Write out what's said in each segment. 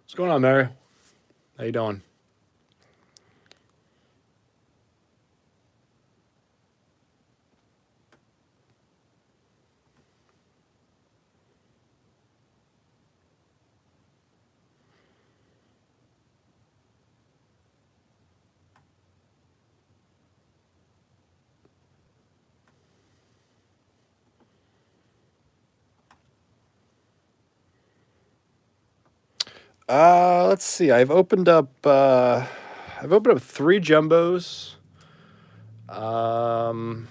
What's going on, Mary? How you doing? Let's see. I've opened up three jumbos. Um,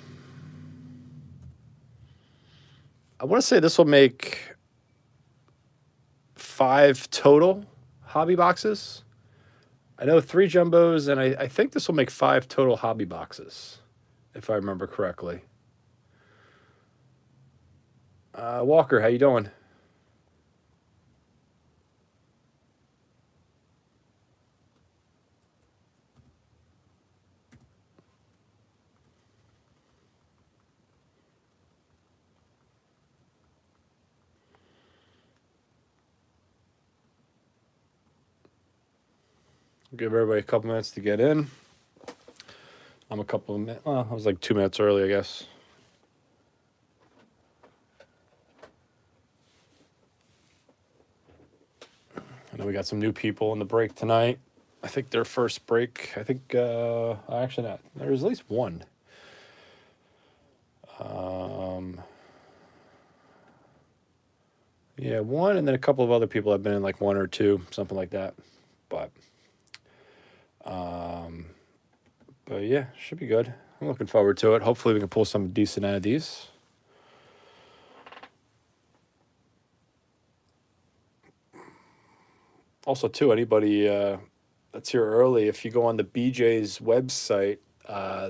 I want to say this will make five total hobby boxes. I know three jumbos, and I think this will make five total hobby boxes, if I remember correctly. Walker, how you doing? Give everybody a couple minutes to get in. I'm a couple of minutes. Well, I was like 2 minutes early, I guess. I know we got some new people in the break tonight. I think their first break. I think actually not. There's at least one. Um, yeah, one, and then a couple of other people have been in like one or two, something like that. But um, but yeah, should be good. I'm looking forward to it. Hopefully, we can pull some decent out of these. Also, too, anybody that's here early, if you go on the BJ's website,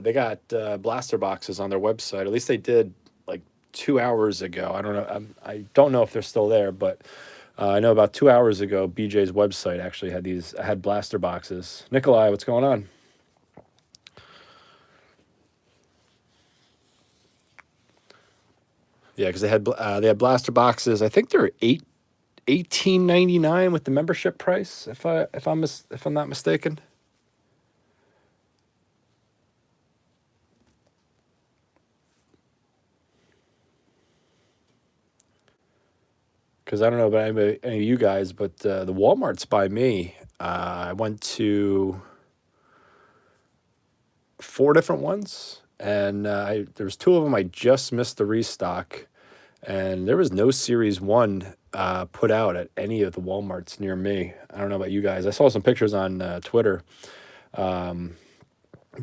they got blaster boxes on their website. At least they did like 2 hours ago. I don't know. I don't know if they're still there, but I know about 2 hours ago, BJ's website actually had blaster boxes. Nikolai, what's going on? Yeah, because they had blaster boxes. I think they're 18.99 with the membership price. If I'm not mistaken. Because I don't know about any of you guys, but the Walmart's by me. I went to four different ones, and there was two of them I just missed the restock, and there was no Series One put out at any of the WalMarts near me. I don't know about you guys. I saw some pictures on Twitter,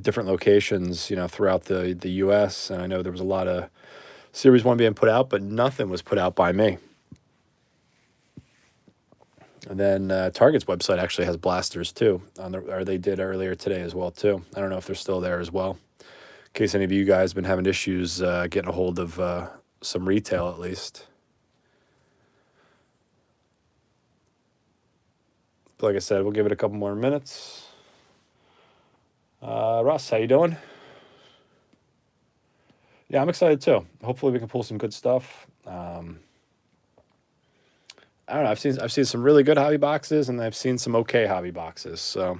different locations, throughout the U.S., and I know there was a lot of Series One being put out, but nothing was put out by me. And then Target's website actually has blasters too, or they did earlier today as well too. I don't know if they're still there as well. In case any of you guys been having issues getting a hold of some retail at least. But like I said, we'll give it a couple more minutes. Russ, how you doing? Yeah, I'm excited too. Hopefully, we can pull some good stuff. I don't know. I've seen some really good hobby boxes, and I've seen some okay hobby boxes. So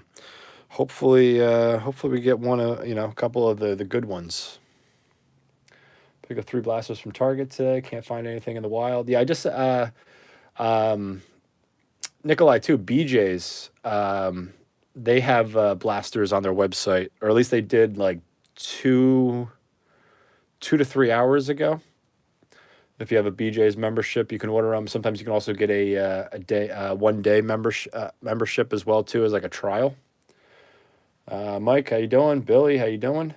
hopefully we get a couple of the good ones. Pick up three blasters from Target today. Can't find anything in the wild. Yeah, I just um, Nikolai too. BJ's. They have blasters on their website, or at least they did like two 2 to 3 hours ago. If you have a BJ's membership, you can order them. Sometimes you can also get a day 1 day membership as well too, as like a trial. Mike, how you doing? Billy, how you doing?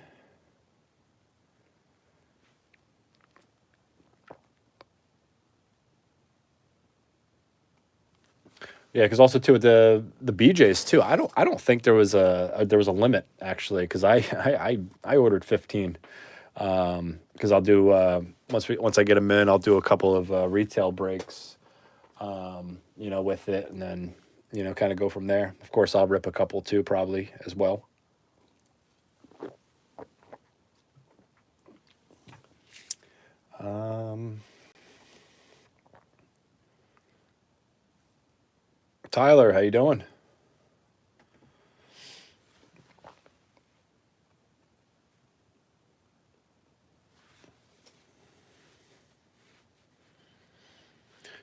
Yeah, because also too with the BJ's too. I don't think there was a limit actually, because I ordered 15. Because I'll do once I get them in, I'll do a couple of retail breaks, with it, and then kind of go from there. Of course, I'll rip a couple too, probably as well. Um, Tyler, how you doing?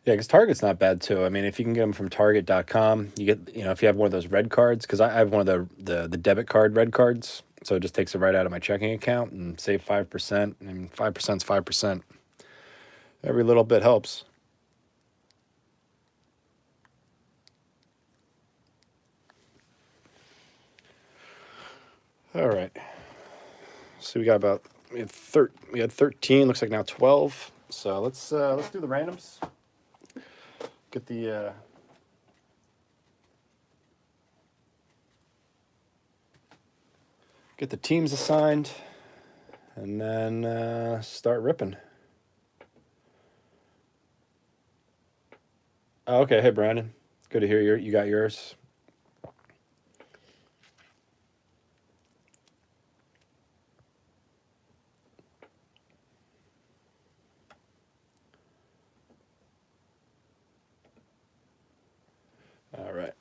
Yeah, because Target's not bad too. I mean, if you can get them from Target.com, you get, if you have one of those red cards, because I have one of the debit card red cards, so it just takes it right out of my checking account and save 5%. And 5% is 5%. Every little bit helps. All right. So we got about we had 13. Looks like now 12. So let's do the randoms. Get the get the teams assigned, and then start ripping. Oh, okay. Hey, Brandon. Good to hear you got yours. All right.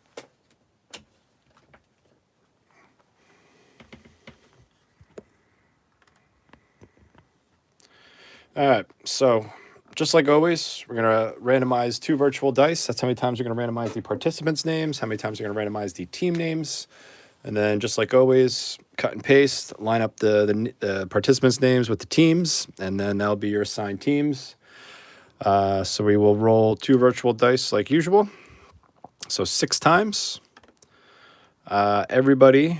All right. So, just like always, we're going to randomize 2 virtual dice. That's how many times we're going to randomize the participants' names, how many times we're going to randomize the team names. And then, just like always, cut and paste, line up the participants' names with the teams, and then that'll be your assigned teams. So, we will roll 2 virtual dice like usual. So, 6 times. Everybody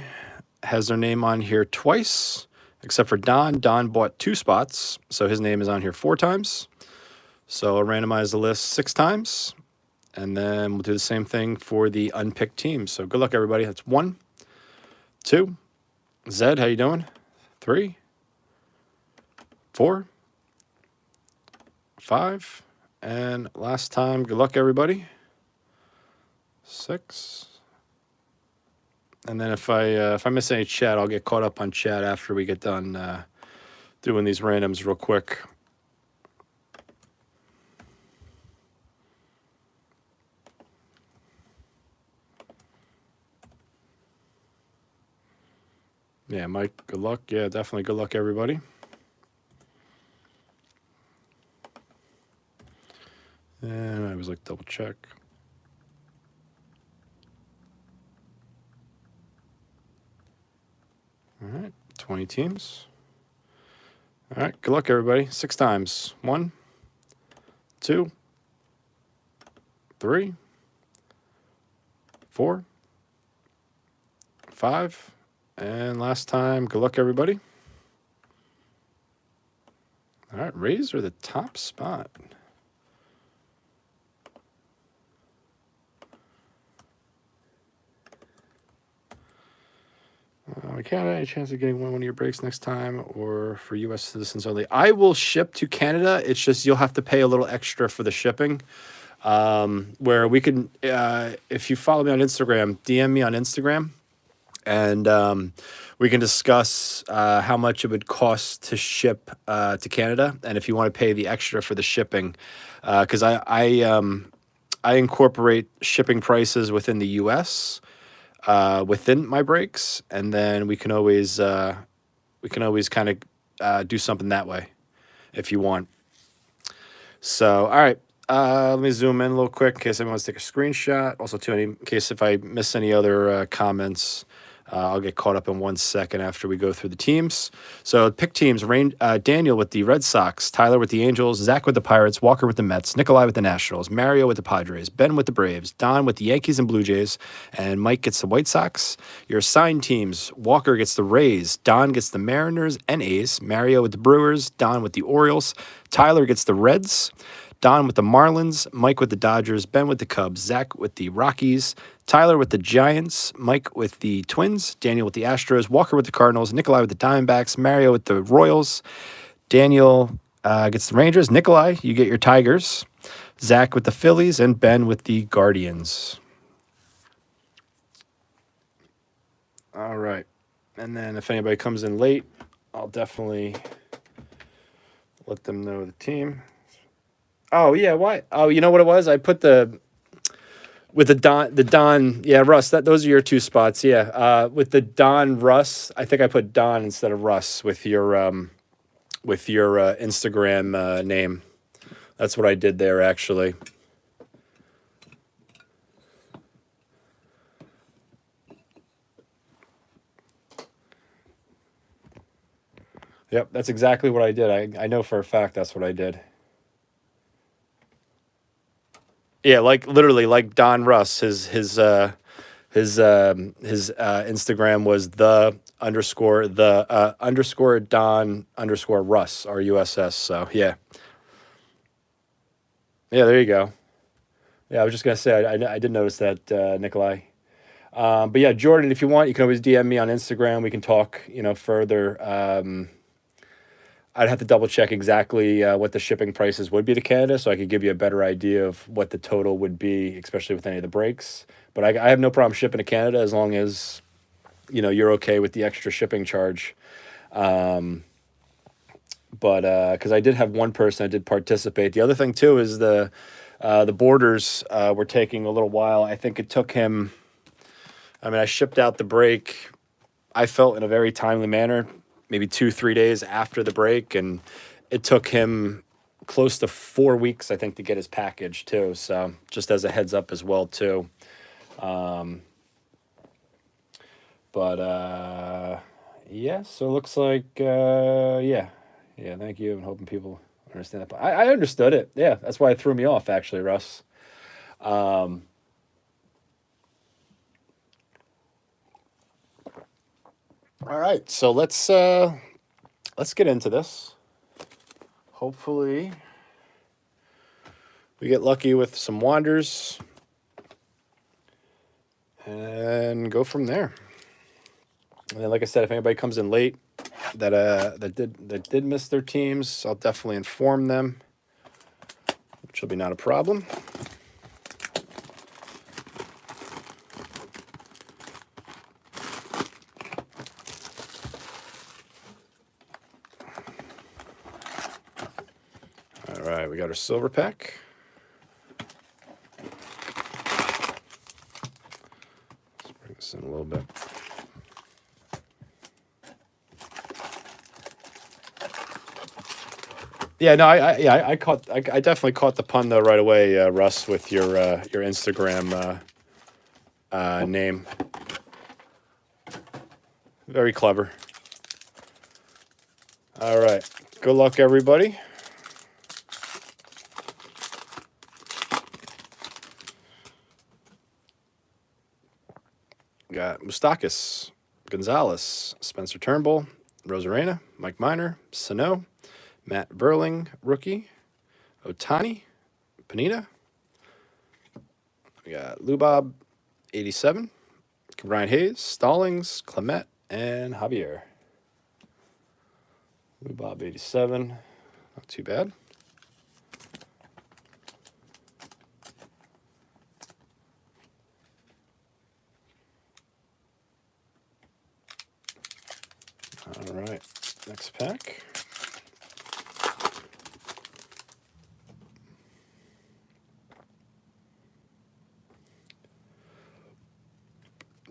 has their name on here twice, except for Don. Don bought 2 spots, so his name is on here 4 times. So I'll randomize the list 6 times, and then we'll do the same thing for the unpicked teams. So good luck, everybody. That's 1, 2. Zed, how you doing? 3, 4, 5, and last time, good luck, everybody. 6. And then if I miss any chat, I'll get caught up on chat after we get done doing these randoms real quick. Yeah, Mike, good luck. Yeah, definitely good luck, everybody. And I was like, double check. All right, 20 teams. All right, good luck, everybody. 6 times. 1, 2, 3, 4, 5, and last time, good luck, everybody. All right, Rays are the top spot. We can't have any chance of getting one of your breaks next time, or for U.S. citizens only. I will ship to Canada. It's just you'll have to pay a little extra for the shipping. Where we can, if you follow me on Instagram, DM me on Instagram, and we can discuss how much it would cost to ship to Canada, and if you want to pay the extra for the shipping, because I incorporate shipping prices within the U.S. Within my breaks, and then we can always kind of do something that way if you want. So, all right. Let me zoom in a little quick in case anyone wants to take a screenshot. Also, too, in case if I miss any other comments, I'll get caught up in 1 second after we go through the teams. So, pick teams: Daniel with the Red Sox, Tyler with the Angels, Zach with the Pirates, Walker with the Mets, Nikolai with the Nationals, Mario with the Padres, Ben with the Braves, Don with the Yankees and Blue Jays, and Mike gets the White Sox. Your assigned teams: Walker gets the Rays, Don gets the Mariners and A's, Mario with the Brewers, Don with the Orioles, Tyler gets the Reds, Don with the Marlins, Mike with the Dodgers, Ben with the Cubs, Zach with the Rockies, Tyler with the Giants, Mike with the Twins, Daniel with the Astros, Walker with the Cardinals, Nikolai with the Diamondbacks, Mario with the Royals, Daniel gets the Rangers, Nikolai, you get your Tigers, Zach with the Phillies, and Ben with the Guardians. All right. And then if anybody comes in late, I'll definitely let them know the team. Oh, yeah, why? Oh, you know what it was? I put the With the Don, yeah, Russ. Those are your two spots, yeah. With the Don Russ, I think I put Don instead of Russ with your Instagram name. That's what I did there, actually. Yep, that's exactly what I did. I know for a fact that's what I did. Yeah, like literally like Don Russ. His Instagram was the underscore Don underscore Russ RUSS. So yeah, yeah, there you go. Yeah, I was just gonna say I did notice that, Nikolai. But yeah, Jordan, if you want, you can always DM me on Instagram. We can talk, further. I'd have to double check exactly what the shipping prices would be to Canada, so I could give you a better idea of what the total would be, especially with any of the breaks. But I have no problem shipping to Canada as long as you're okay with the extra shipping charge. Um, but because I did have one person that did participate. The other thing too is the borders were taking a little while. I think it took him. I mean, I shipped out the break. I felt in a very timely manner, maybe 2-3 days after the break, and it took him close to 4 weeks, I think, to get his package too. So just as a heads up as well too. Um, but yeah, so it looks like yeah. Thank you. I'm hoping people understand that. But I understood it. Yeah, that's why it threw me off actually, Russ. Um, all right, so let's get into this. Hopefully, we get lucky with some wanders and go from there. And then, like I said, if anybody comes in late that did miss their teams, I'll definitely inform them, which will be not a problem. All right, we got our silver pack. Let's bring this in a little bit. Yeah, no, I definitely caught the pun though right away, Russ, with your Instagram name. Very clever. All right, good luck, everybody. We got Mustakis, Gonzalez, Spencer Turnbull, Rosarena, Mike Miner, Sano, Matt Verling, rookie, Otani, Panita. We got Lubob, 87, Brian Hayes, Stallings, Clement, and Javier. Lubob, 87, not too bad. All right, next pack.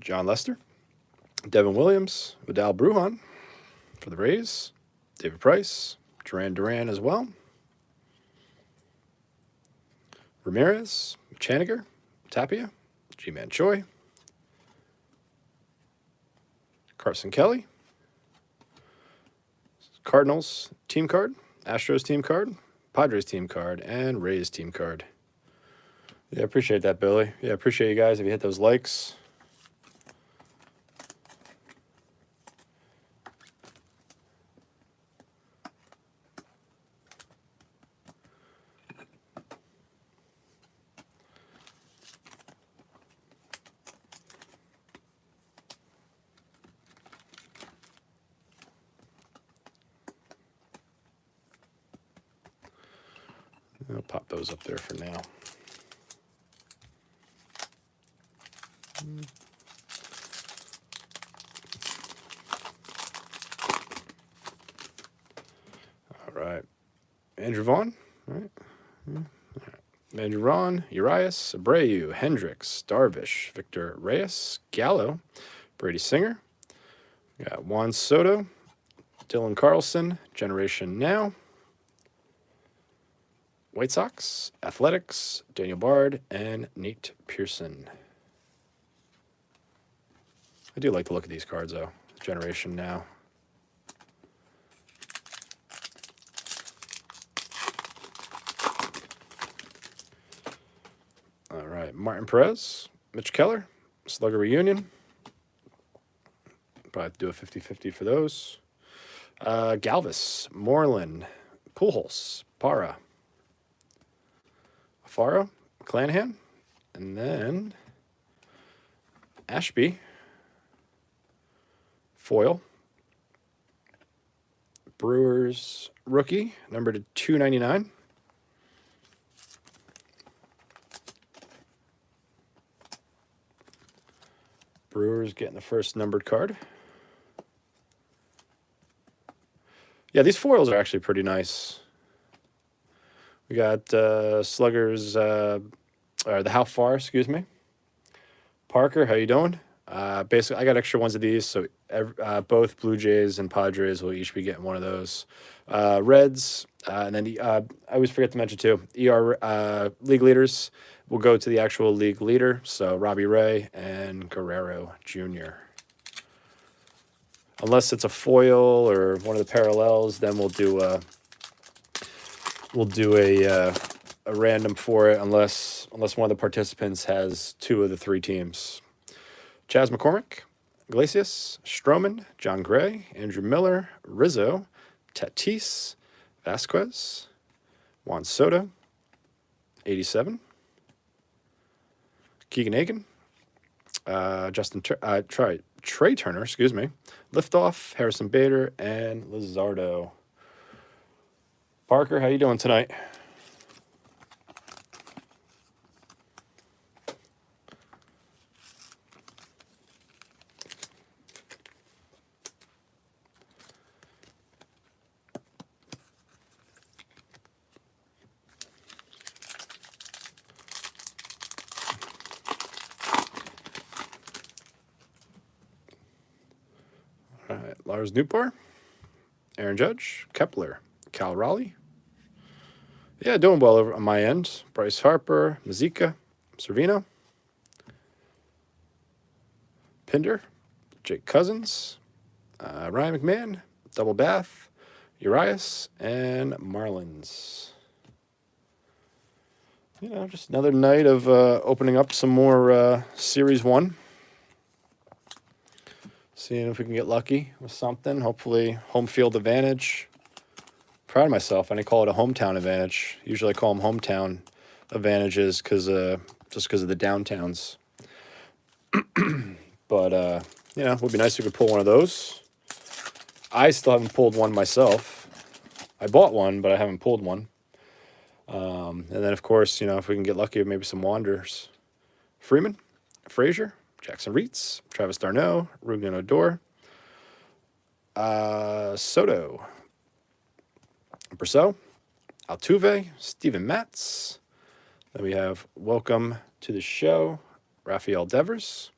John Lester, Devin Williams, Vidal Brujan for the Rays, David Price, Duran as well, Ramirez, Chaniger, Tapia, G-Man Choi, Carson Kelly, Cardinals team card, Astros team card, Padres team card, and Rays team card. Yeah, appreciate that, Billy. Yeah, appreciate you guys if you hit those likes. I'll pop those up there for now. All right. Andrew Vaughn. All right. Manduron, Urias, Abreu, Hendricks, Darvish, Victor Reyes, Gallo, Brady Singer. We got Juan Soto, Dylan Carlson, Generation Now. White Sox, Athletics, Daniel Bard, and Nate Pearson. I do like the look of these cards, though. Generation Now. All right, Martin Perez, Mitch Keller, Slugger Reunion. Probably do a 50-50 for those. Galvis, Moreland, Pujols, Para, Faro, Clanahan, and then Ashby, foil, Brewers rookie, number to 299. Brewers getting the first numbered card. Yeah, these foils are actually pretty nice. We got Sluggers, or the How Far, excuse me. Parker, how you doing? Basically, I got extra ones of these, so both Blue Jays and Padres will each be getting one of those. Reds, and then I always forget to mention too, league leaders will go to the actual league leader, so Robbie Ray and Guerrero Jr. Unless it's a foil or one of the parallels, then we'll do a random for it. Unless one of the participants has two of the three teams. Chas McCormick, Iglesias, Stroman, John Gray, Andrew Miller, Rizzo, Tatis, Vasquez, Juan Soto, 87, Keegan Egan, Trey Turner, excuse me, Liftoff, Harrison Bader, and Luzardo. Parker, how you doing tonight? All right, Lars Nootbaar, Aaron Judge, Kepler, Cal Raleigh. Yeah, doing well over on my end. Bryce Harper, Mazika, Servino, Pinder, Jake Cousins, Ryan McMahon, Double Bath, Urias, and Marlins. You know, just another night of opening up some more Series 1. Seeing if we can get lucky with something. Hopefully, home field advantage. Proud of myself. I didn't call it a hometown advantage. Usually I call them hometown advantages just because of the downtowns. But, you know, it would be nice if we could pull one of those. I still haven't pulled one myself. I bought one, but I haven't pulled one. And then, of course, you know, if we can get lucky with maybe some Wanderers. Freeman, Frazier, Jackson Reitz, Travis d'Arnaud, Ruben Odor, Soto, Brosseau, Altuve, Steven Matz. Then we have welcome to the show, Rafael Devers,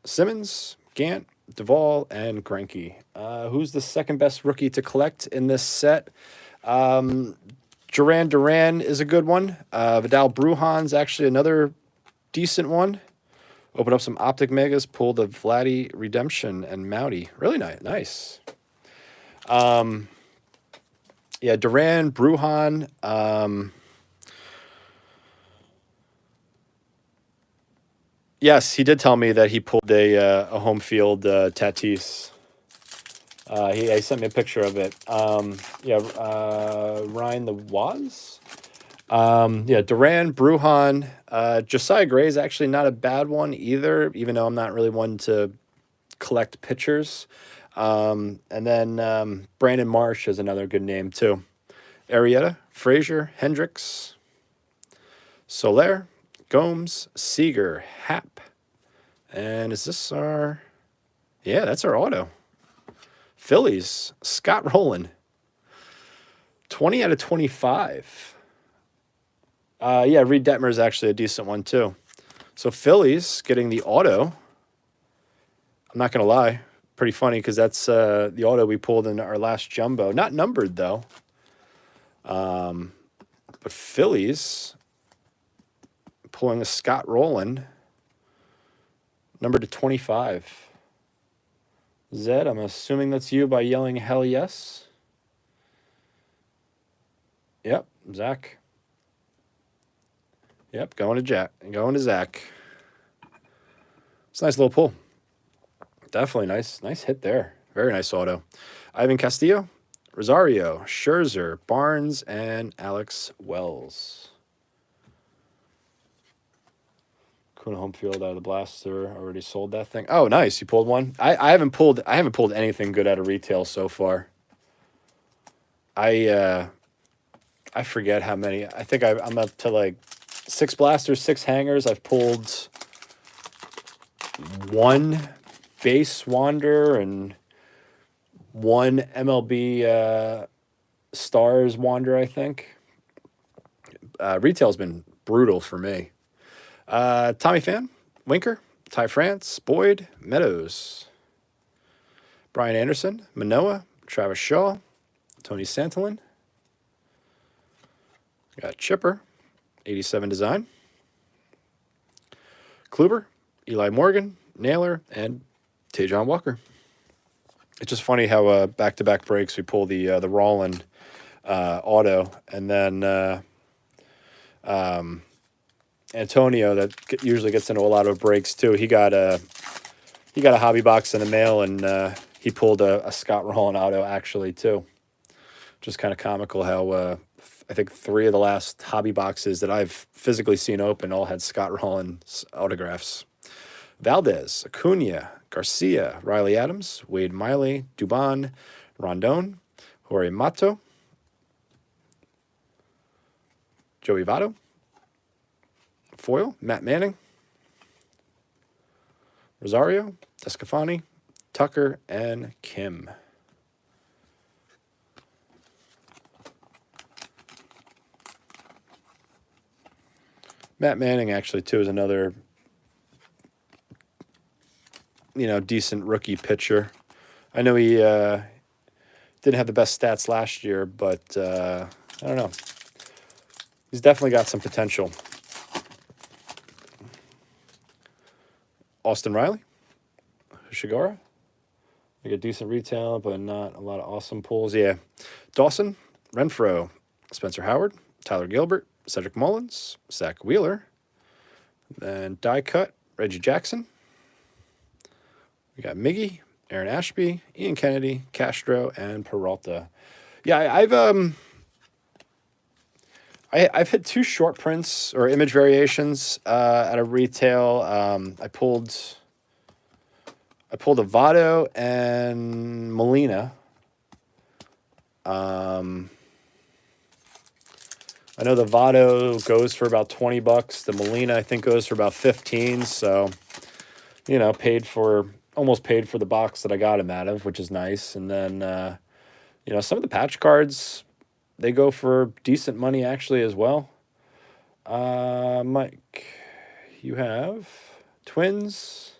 Simmons, Gant, Duvall, and Greinke. Who's the second best rookie to collect in this set? Duran Duran is a good one. Vidal Brujan's actually another decent one. Open up some Optic Megas, pull the Vladdy Redemption and Mouty. Really nice. Yeah, Duran, Brujan. Yes, he did tell me that he pulled a home field Tatis. He sent me a picture of it. Ryan the Waz. Duran, Brujan, Josiah Gray is actually not a bad one either, even though I'm not really one to collect pitchers. And then Brandon Marsh is another good name too. Arrieta, Frazier, Hendricks, Soler, Gomes, Seager, Happ. And is this our... Yeah, that's our auto. Phillies, Scott Rowland. 20 out of 25. Yeah, Reed Detmer is actually a decent one too. So Phillies getting the auto. I'm not gonna lie, pretty funny because that's the auto we pulled in our last jumbo. Not numbered though. But Phillies pulling a Scott Rowland, numbered to 25. Zed, I'm assuming that's you by yelling hell yes. Yep, Zach. Yep, going to Zach. It's a nice little pull. Definitely nice hit there. Very nice auto. Ivan Castillo, Rosario, Scherzer, Barnes, and Alex Wells. Kuna Homefield out of the blaster. Already sold that thing. Oh, nice. You pulled one. I haven't pulled anything good out of retail so far. I forget how many. I think I'm up to like 6 blasters, 6 hangers. I've pulled 1 base wander and 1 MLB stars wander, I think. Retail's been brutal for me. Tommy Pham, Winker, Ty France, Boyd, Meadows, Brian Anderson, Manoah, Travis Shaw, Tony Santillan. Got Chipper, 87 design. Kluber, Eli Morgan, Naylor, and Tajon Walker. It's just funny how back-to-back breaks we pull the Rollin auto, and then Antonio that usually gets into a lot of breaks too. He got a hobby box in the mail, and he pulled a Scott Rollin auto actually too. Just kind of comical how I think 3 of the last hobby boxes that I've physically seen open all had Scott Rollin's autographs. Valdez, Acuna, Garcia, Riley Adams, Wade Miley, Dubon, Rondon, Jorge Mato, Joey Votto, Foil, Matt Manning, Rosario, Descafani, Tucker, and Kim. Matt Manning actually too is another decent rookie pitcher. I know he didn't have the best stats last year, but I don't know. He's definitely got some potential. Austin Riley, Shigara. Like a decent retail, but not a lot of awesome pulls. Yeah. Dawson, Renfroe, Spencer Howard, Tyler Gilbert, Cedric Mullins, Zach Wheeler. Then die cut, Reggie Jackson. We got Miggy, Aaron Ashby, Ian Kennedy, Castro, and Peralta. Yeah, I've hit 2 short prints or image variations at a retail. I pulled a Votto and Molina. I know the Votto goes for about $20. The Molina I think goes for about 15. So, almost paid for the box that I got him out of, which is nice. And then, some of the patch cards, they go for decent money actually as well. Mike, you have Twins,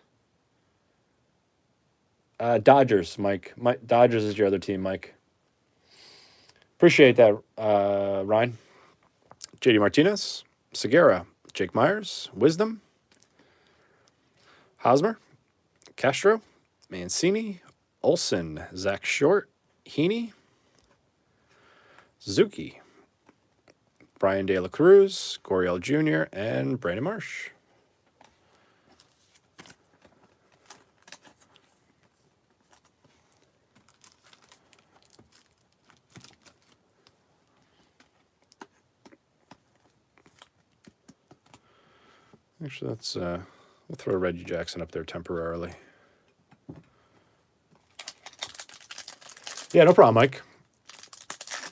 Dodgers. Mike, Dodgers is your other team, Mike. Appreciate that, Ryan. JD Martinez, Segura, Jake Myers, Wisdom, Hosmer, Castro, Mancini, Olson, Zach Short, Heaney, Suzuki, Brian De La Cruz, Goriel Jr., and Brandon Marsh. Actually, we'll throw Reggie Jackson up there temporarily. Yeah, no problem, Mike.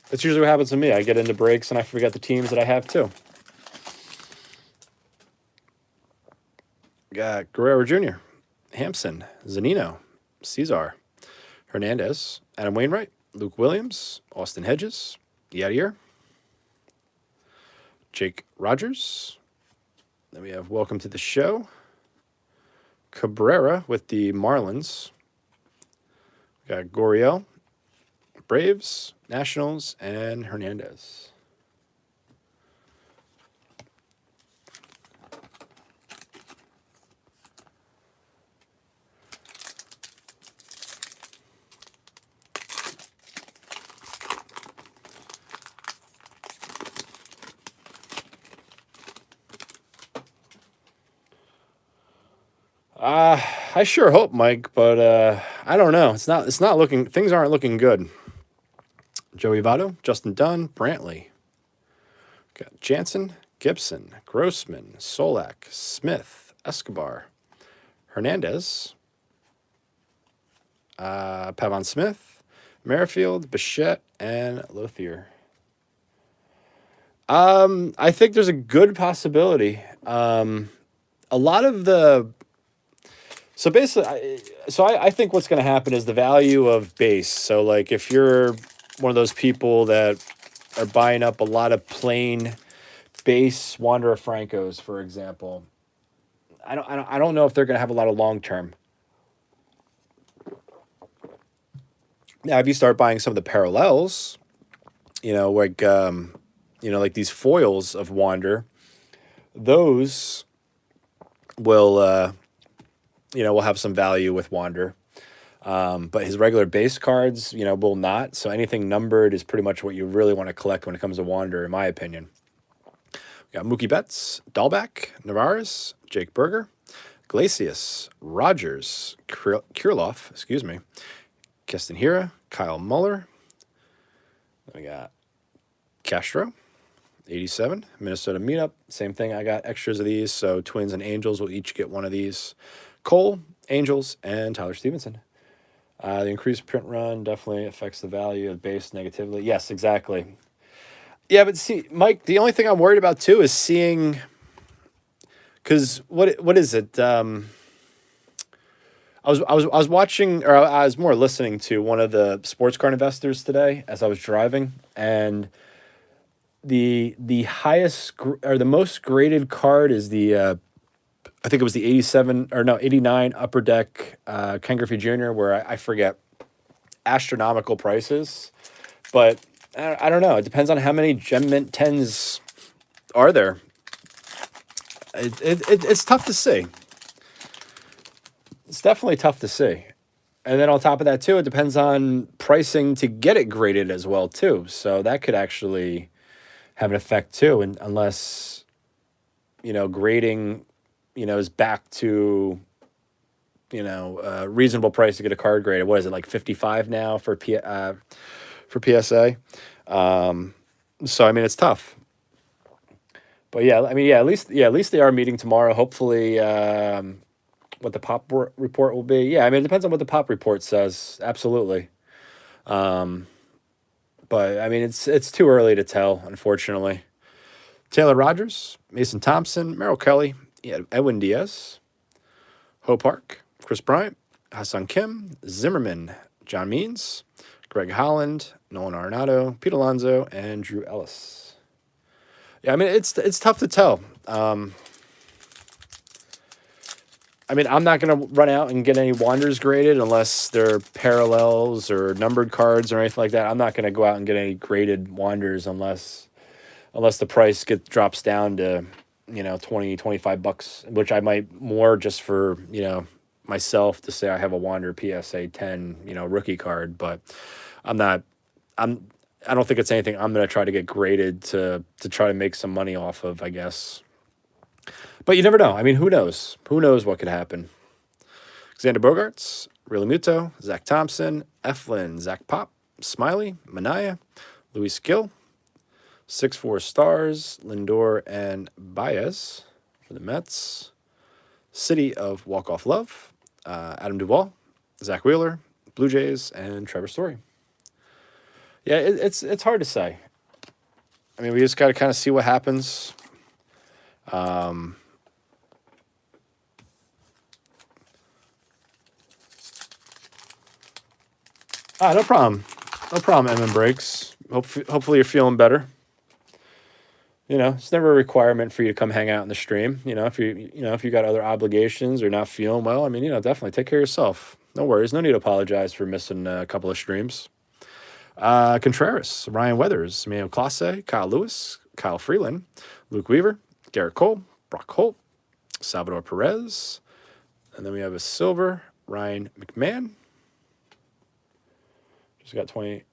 That's usually what happens to me. I get into breaks and I forget the teams that I have too. Got Guerrero Jr., Hampson, Zanino, Cesar, Hernandez, Adam Wainwright, Luke Williams, Austin Hedges, Yadier, Jake Rogers. Then we have welcome to the show, Cabrera with the Marlins. We got Goriel, Braves, Nationals, and Hernandez. I sure hope, Mike, but I don't know. It's not looking. Things aren't looking good. Joey Votto, Justin Dunn, Brantley. Got Jansen, Gibson, Grossman, Solak, Smith, Escobar, Hernandez, Pavon Smith, Merrifield, Bichette, and Lothier. I think there's a good possibility. A lot of the so basically, I think what's going to happen is the value of base. So like if you're one of those people that are buying up a lot of plain base Wanderer Francos, for example, I don't know if they're going to have a lot of long term. Now, if you start buying some of the parallels, like like these foils of Wander, those will will have some value with Wander. But his regular base cards, will not. So anything numbered is pretty much what you really want to collect when it comes to Wander, in my opinion. We got Mookie Betts, Dahlback, Narvaez, Jake Berger, Glacius, Rogers, Kirilloff, Keston Hiura, Kyle Muller. Then we got Castro, 87, Minnesota Meetup. Same thing. I got extras of these. So Twins and Angels will each get one of these. Cole, Angels, and Tyler Stevenson. The increased print run definitely affects the value of base negatively. Yes, exactly. Yeah, but see, Mike, the only thing I'm worried about too is seeing, because what is it? I was watching, or I was more listening to one of the sports card investors today as I was driving, and the highest or the most graded card is the I think it was the 89 Upper Deck Ken Griffey Jr., where I forget astronomical prices. But I don't know. It depends on how many Gem Mint 10s are there. It's tough to see. It's definitely tough to see. And then on top of that, too, it depends on pricing to get it graded as well, too. So that could actually have an effect, too, and unless, grading is back to, reasonable price to get a card graded. What is it, like 55 now for PSA? So, I mean, it's tough. But yeah, I mean, at least they are meeting tomorrow. Hopefully, what the pop report will be. Yeah, I mean, it depends on what the pop report says. Absolutely. But I mean, it's too early to tell, unfortunately. Taylor Rogers, Mason Thompson, Merrill Kelly, Edwin Diaz, Ho Park, Chris Bryant, Hassan Kim, Zimmerman, John Means, Greg Holland, Nolan Arenado, Pete Alonso, and Drew Ellis. Yeah, I mean, it's tough to tell. I mean, I'm not going to run out and get any Wanders graded unless they're parallels or numbered cards or anything like that. I'm not going to go out and get any graded Wanders unless the price drops down to, $20, $25, which I might more just for, myself to say I have a Wander PSA 10, rookie card. But I don't think it's anything I'm going to try to get graded to try to make some money off of, I guess. But you never know. I mean, who knows? Who knows what could happen? Xander Bogaerts, Realmuto, Zach Thompson, Eflin, Zach Pop, Smiley, Manaya, Luis Gill, 6-4 Stars, Lindor, and Baez for the Mets. City of Walk-Off Love, Adam Duvall, Zach Wheeler, Blue Jays, and Trevor Story. Yeah, it's hard to say. I mean, we just got to kind of see what happens. No problem. No problem, MM Breaks. Hopefully you're feeling better. It's never a requirement for you to come hang out in the stream. If you got other obligations or not feeling well, I mean, definitely take care of yourself. No worries. No need to apologize for missing a couple of streams. Contreras, Ryan Weathers, Mayo Classe, Kyle Lewis, Kyle Freeland, Luke Weaver, Garrett Cole, Brock Holt, Salvador Perez. And then we have a silver, Ryan McMahon. Just got 20.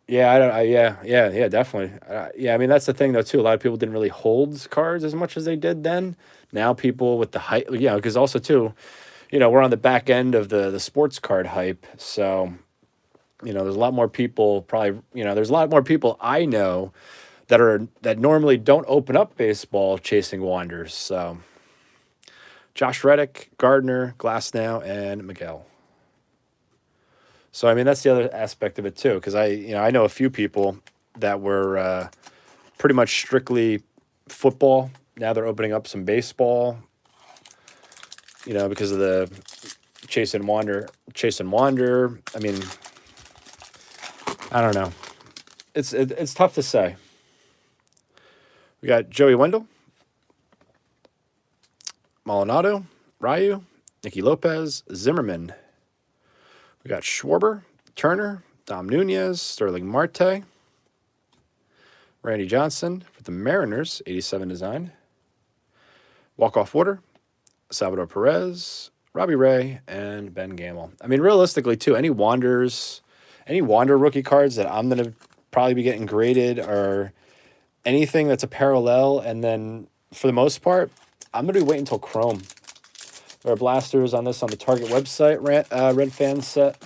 Yeah, yeah, definitely. Yeah, I mean that's the thing though too. A lot of people didn't really hold cards as much as they did then. Now people with the hype, because also too, we're on the back end of the sports card hype. So, there's a lot more people probably. There's a lot more people I know that normally don't open up baseball chasing wanders. So, Josh Reddick, Gardner, Glasnow, and Miguel. So I mean that's the other aspect of it too, because I know a few people that were pretty much strictly football. Now they're opening up some baseball, because of the chase and wander. I mean, I don't know. It's tough to say. We got Joey Wendell, Molinado, Ryu, Nicky Lopez, Zimmerman. We got Schwarber, Turner, Dom Nunez, Sterling Marte, Randy Johnson for the Mariners, 87 design. Walk-off order, Salvador Perez, Robbie Ray, and Ben Gamble. I mean, realistically, too, any Wander rookie cards that I'm going to probably be getting graded are anything that's a parallel. And then, for the most part, I'm going to be waiting until Chrome. There are blasters on this on the Target website.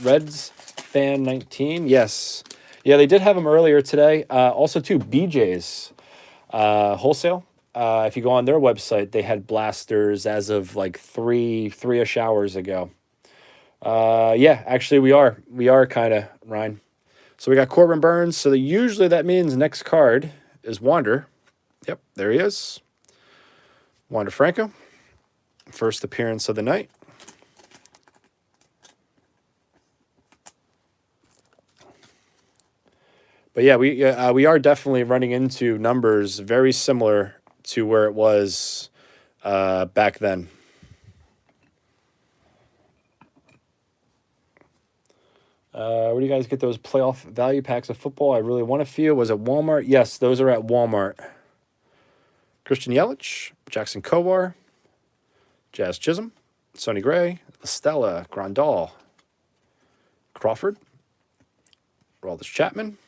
Reds Fan 19. Yes. Yeah, they did have them earlier today. Also, too, BJ's wholesale. If you go on their website, they had blasters as of like three-ish hours ago. Yeah, actually, we are kind of, Ryan. So we got Corbin Burns. So usually that means next card is Wander. Yep, there he is. Wander Franco. First appearance of the night. But yeah, we are definitely running into numbers very similar to where it was back then. Where do you guys get those playoff value packs of football? I really want a few. Was it Walmart? Yes, those are at Walmart. Christian Yelich, Jackson Kowar, Jazz Chisholm, Sonny Gray, Estella, Grandal, Crawford, Roldis Chapman,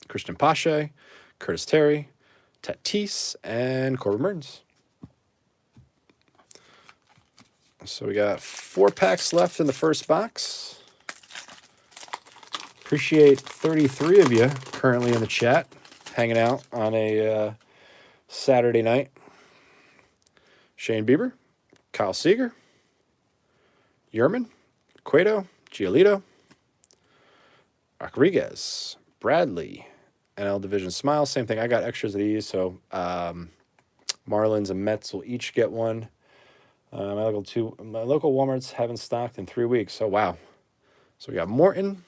Christian Pache, Curtis Terry, Tatis, and Corbin Burns. So we got 4 packs left in the first box. Appreciate 33 of you currently in the chat, hanging out on a Saturday night. Shane Bieber, Kyle Seager, Yerman, Cueto, Giolito, Rodriguez, Bradley, NL Division Smile. Same thing. I got extras of these, so Marlins and Mets will each get one. My local Walmarts haven't stocked in 3 weeks. So wow. So we got Morton.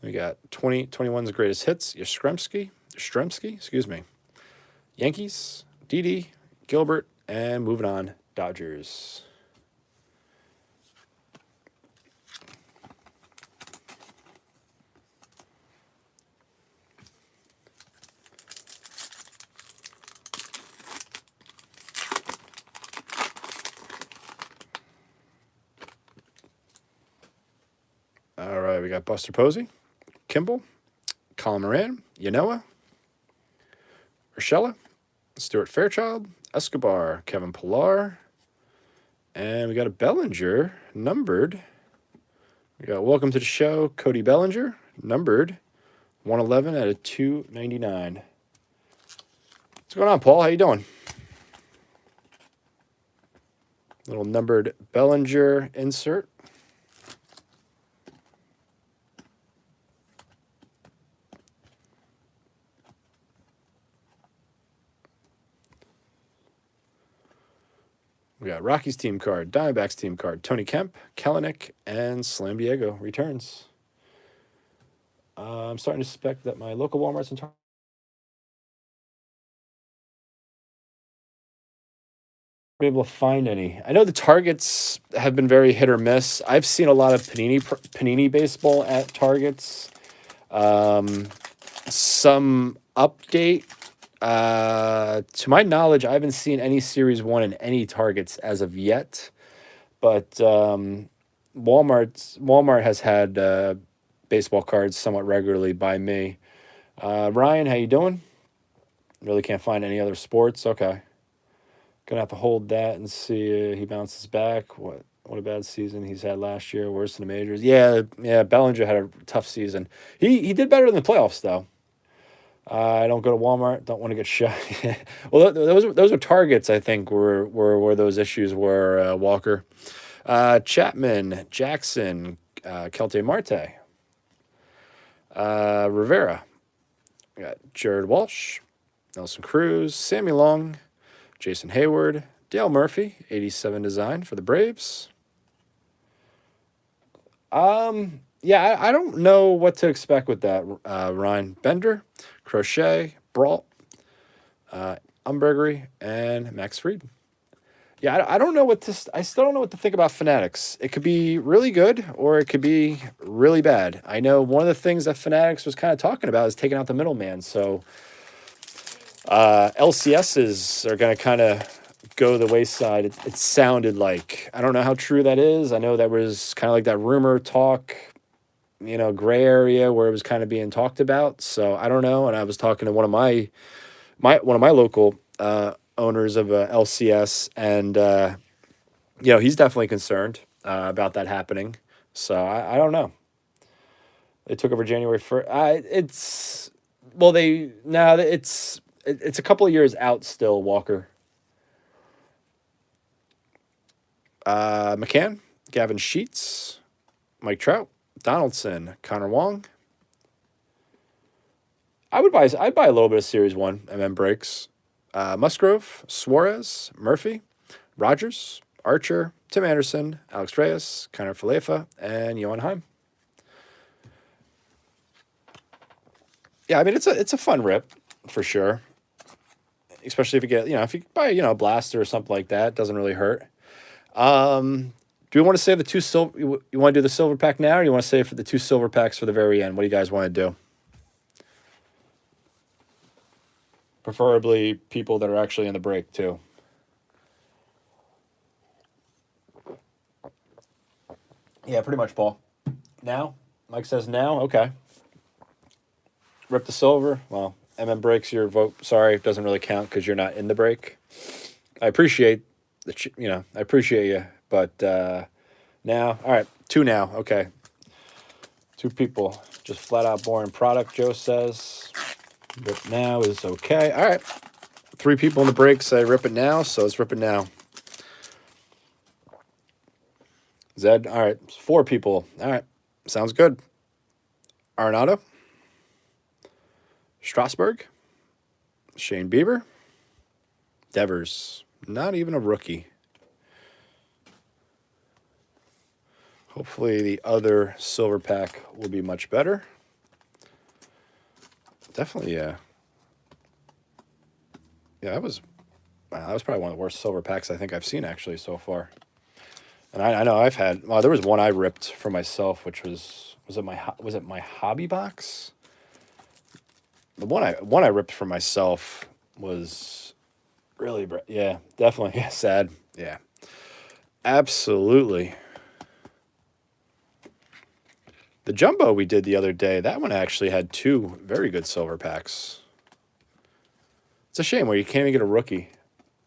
We got 2021's greatest hits. Yastrzemski, excuse me. Yankees, Didi, Gilbert, and moving on, Dodgers. All right, we got Buster Posey, Kimball, Colin Moran, Yanoa, Urshela, Stuart Fairchild, Escobar, Kevin Pillar, and we got a Bellinger numbered. We got welcome to the show, Cody Bellinger, numbered 111 out of 299. What's going on, Paul? How you doing? Little numbered Bellinger insert. We got Rockies team card, Diamondbacks team card, Tony Kemp, Kelenic, and Slam Diego returns. I'm starting to suspect that my local Walmarts and be able to find any. I know the Targets have been very hit or miss. I've seen a lot of Panini baseball at Targets. Um, some update. To my knowledge, I haven't seen any Series 1 in any Targets as of yet. But Walmart has had baseball cards somewhat regularly by me. Ryan, how you doing? Really can't find any other sports. Okay, gonna have to hold that and see. He bounces back. What a bad season he's had last year. Worse than the majors. Yeah, yeah. Bellinger had a tough season. He did better in the playoffs though. I don't go to Walmart. Don't want to get shot. Well, those are Targets. I think where those issues were. Walker, Chapman, Jackson, Kelte Marte, Rivera. We got Jared Walsh, Nelson Cruz, Sammy Long, Jason Hayward, Dale Murphy, 87 design for the Braves. Yeah, I don't know what to expect with that. Ryan Bender, Crochet, Brault, Umbergery, and Max Fried. Yeah, I don't know what to. I still don't know what to think about Fanatics. It could be really good or it could be really bad. I know one of the things that Fanatics was kind of talking about is taking out the middleman. So LCSs are going to kind of go the wayside. It sounded like. I don't know how true that is. I know that was kind of like that rumor talk, gray area where it was kind of being talked about. So I don't know. And I was talking to one of my local owners of LCS, and he's definitely concerned about that happening. So I don't know. They took over January 1st. It's well, they now it's a couple of years out still. Walker, McCann, Gavin Sheets, Mike Trout, Donaldson, Connor Wong. I'd buy a little bit of Series 1 MM breaks. Musgrove, Suarez, Murphy, Rogers, Archer, Tim Anderson, Alex Reyes, Connor Falefa, and Johan Heim. Yeah, I mean it's a fun rip for sure. Especially if you get, if you buy, a blaster or something like that, it doesn't really hurt. Do we want to save the two silver? You want to do the silver pack now, or you want to save for the two silver packs for the very end? What do you guys want to do? Preferably people that are actually in the break too. Yeah, pretty much, Paul. Now, Mike says now. Okay. Rip the silver. Well, MM breaks your vote. Sorry, it doesn't really count because you're not in the break. I appreciate I appreciate you, but now, all right, two now. Okay, two people. Just flat out boring product. Joe says rip now is okay. All right, three people in the break say rip it now, so let's rip it now. Zed, all right, four people. All right, sounds good. Arenado, Strasburg, Shane Bieber, Devers, not even a rookie. Hopefully the other silver pack will be much better. Definitely, yeah. Yeah, that was probably one of the worst silver packs I think I've seen actually so far. And I know I've had. Well, there was one I ripped for myself, which was it my hobby box? The one I ripped for myself was really yeah, definitely yeah, sad. Yeah, absolutely. The jumbo we did the other day, that one actually had two very good silver packs. It's a shame where you can't even get a rookie.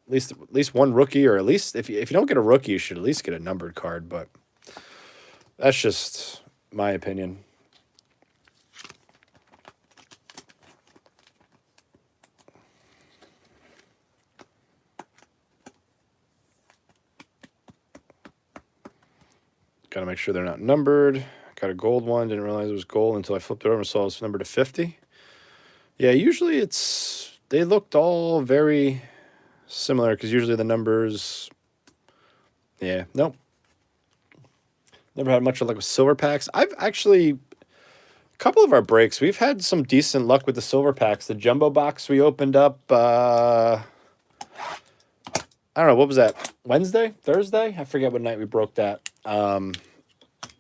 At least one rookie, or at least if you don't get a rookie, you should at least get a numbered card. But that's just my opinion. Got to make sure they're not numbered. Got a gold one. Didn't realize it was gold until I flipped it over and saw it was numbered to 50. Yeah, usually they looked all very similar because usually the numbers. Yeah, nope. Never had much of like with silver packs. I've actually couple of our breaks, we've had some decent luck with the silver packs. The jumbo box we opened up, I don't know, what was that? Wednesday? Thursday? I forget what night we broke that.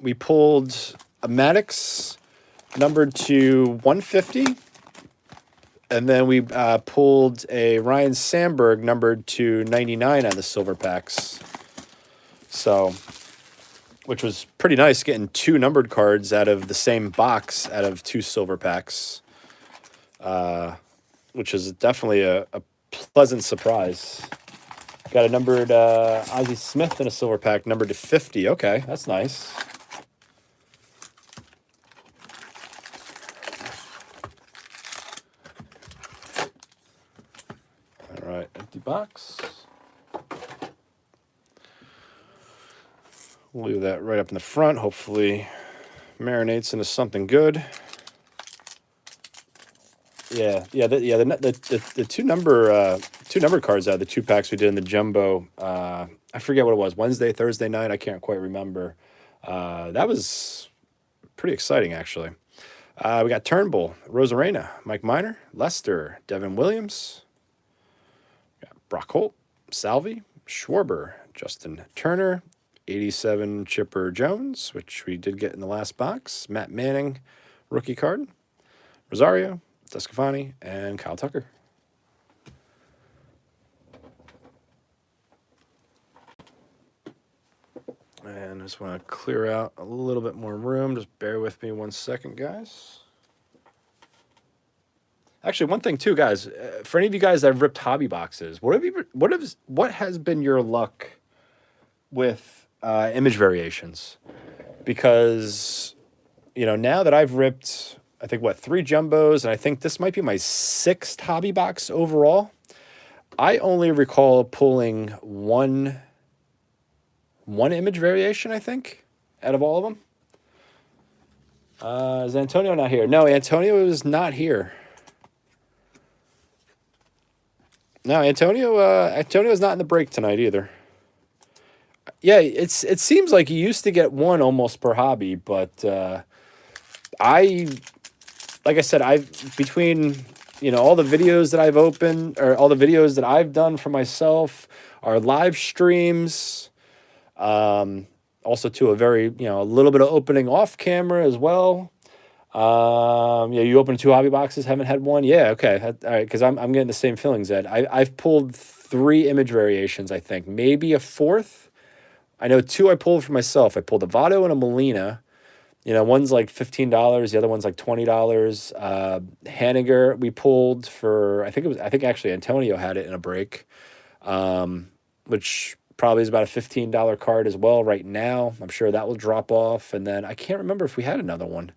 We pulled a Maddox numbered to 150. And then we pulled a Ryan Sandberg numbered to 99 on the silver packs. So, which was pretty nice, getting 2 numbered cards out of the same box out of 2 silver packs, which is definitely a pleasant surprise. Got a numbered Ozzie Smith in a silver pack, numbered to 50. Okay, that's nice. All right, empty box. We'll leave that right up in the front. Hopefully marinates into something good. The two number cards out of the 2 packs we did in the jumbo. I forget what it was, Wednesday, Thursday night. I can't quite remember. That was pretty exciting, actually. We got Turnbull, Rosarena, Mike Minor, Lester, Devin Williams, Brock Holt, Salvi, Schwarber, Justin Turner, 87 Chipper Jones, which we did get in the last box, Matt Manning, rookie card, Rosario, Descafani, and Kyle Tucker. And I just want to clear out a little bit more room. Just bear with me 1 second, guys. Actually, one thing too, guys. For any of you guys that have ripped hobby boxes, what has been your luck with image variations? Because now that I've ripped, I think 3 jumbos, and I think this might be my 6th hobby box overall. I only recall pulling one image variation, I think, out of all of them. Is Antonio not here? No, Antonio is not here. No, Antonio is not in the break tonight either. Yeah, it seems like you used to get 1 almost per hobby, but like I said, between all the videos that I've opened, or all the videos that I've done for myself, our live streams, also to a very a little bit of opening off camera as well. You opened 2 hobby boxes, haven't had 1. Yeah, okay, all right, because I'm getting the same feelings, Ed. I've pulled 3 image variations, I think, maybe a 4th. I know 2 I pulled for myself. I pulled a Votto and a Molina. One's like $15, the other one's like $20. Haniger we pulled for, I think actually Antonio had it in a break, which probably is about a $15 card as well right now. I'm sure that will drop off. And then I can't remember if we had another one.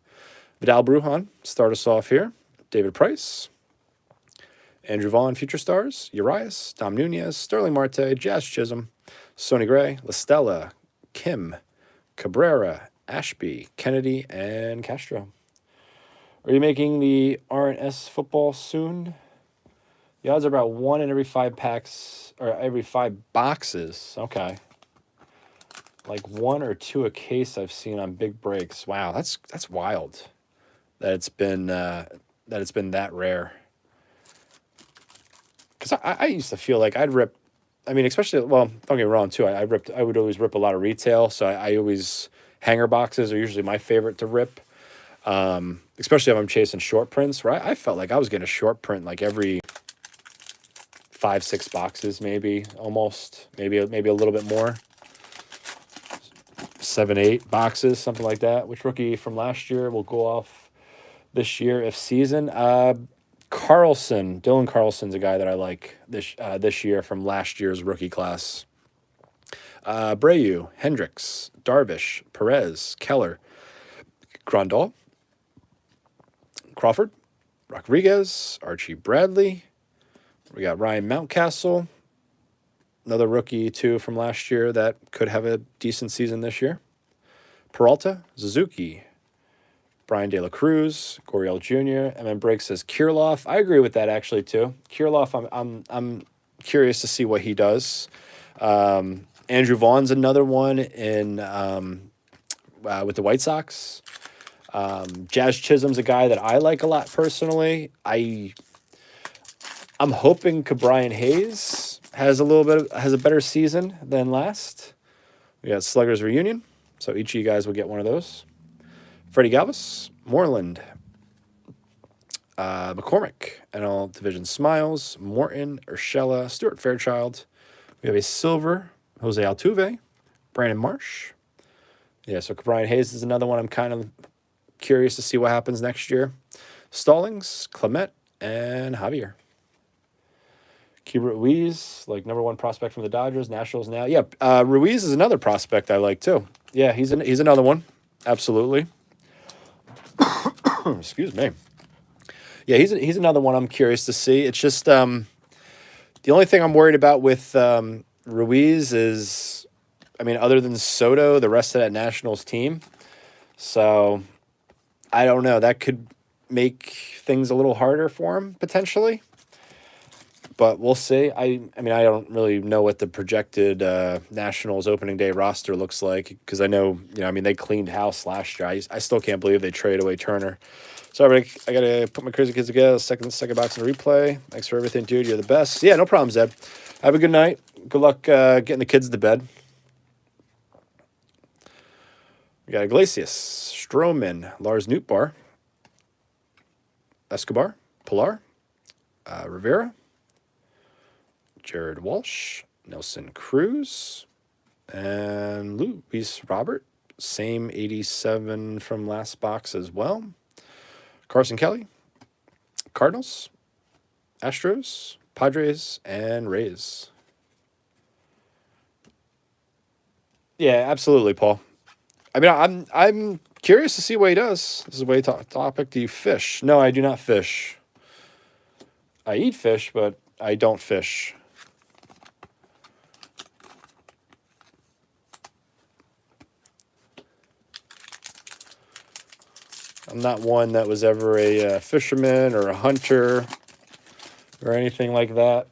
Vidal Brujan, start us off here. David Price, Andrew Vaughn, Future Stars, Urias, Dom Nunez, Sterling Marte, Jazz Chisholm, Sonny Gray, LaStella, Kim, Cabrera, Ashby, Kennedy, and Castro. Are you making the R&S football soon? The odds are about 1 in every 5 packs, or every 5 boxes. Okay. Like 1 or 2 a case I've seen on big breaks. Wow, that's wild. That it's been that rare. Because I used to feel like I'd rip. I mean, especially, well, don't get me wrong too. I would always rip a lot of retail. So I always, hanger boxes are usually my favorite to rip. Especially if I'm chasing short prints. Right, I felt like I was getting a short print like every 5-6 boxes, maybe almost, maybe a little bit more. 7-8 boxes, something like that. Which rookie from last year will go off this year if season? Carlson, Dylan Carlson's a guy that I like this year from last year's rookie class. Abreu, Hendricks, Darvish, Perez, Keller, Grandal, Crawford, Rodriguez, Archie Bradley. We got Ryan Mountcastle, another rookie too from last year that could have a decent season this year. Peralta, Suzuki, Brian De La Cruz, Gurriel Jr., and then Break says Kirilloff. I agree with that actually too. Kirilloff, I'm curious to see what he does. Andrew Vaughn's another one in with the White Sox. Jazz Chisholm's a guy that I like a lot personally. I'm hoping Cabrian Hayes has a better season than last. We got Sluggers Reunion, so each of you guys will get one of those. Freddie Galvis, Moreland, McCormick, NL Division Smiles, Morton, Urshela, Stuart Fairchild. We have a silver, Jose Altuve, Brandon Marsh. Yeah, so Cabrian Hayes is another one I'm kind of curious to see what happens next year. Stallings, Clement, and Javier. Keibert Ruiz, like #1 prospect from the Dodgers, Nationals now. Yeah, Ruiz is another prospect I like too. Yeah, he's another one. Absolutely. Excuse me. Yeah, he's another one I'm curious to see. It's just the only thing I'm worried about with Ruiz is, I mean, other than Soto, the rest of that Nationals team. So I don't know. That could make things a little harder for him potentially. But we'll see. I mean, I don't really know what the projected Nationals opening day roster looks like because I know, I mean, they cleaned house last year. I still can't believe they traded away Turner. Sorry, I got to put my crazy kids together. Second box in the replay. Thanks for everything, dude. You're the best. Yeah, no problem, Zed. Have a good night. Good luck getting the kids to bed. We got Iglesias, Stroman, Lars Nootbaar, Escobar, Pilar, Rivera, Jared Walsh, Nelson Cruz, and Luis Robert. Same 87 from last box as well. Carson Kelly, Cardinals, Astros, Padres, and Rays. Yeah, absolutely, Paul. I mean, I'm curious to see what he does. This is a way topic. Do you fish? No, I do not fish. I eat fish, but I don't fish. I'm not one that was ever a fisherman or a hunter or anything like that.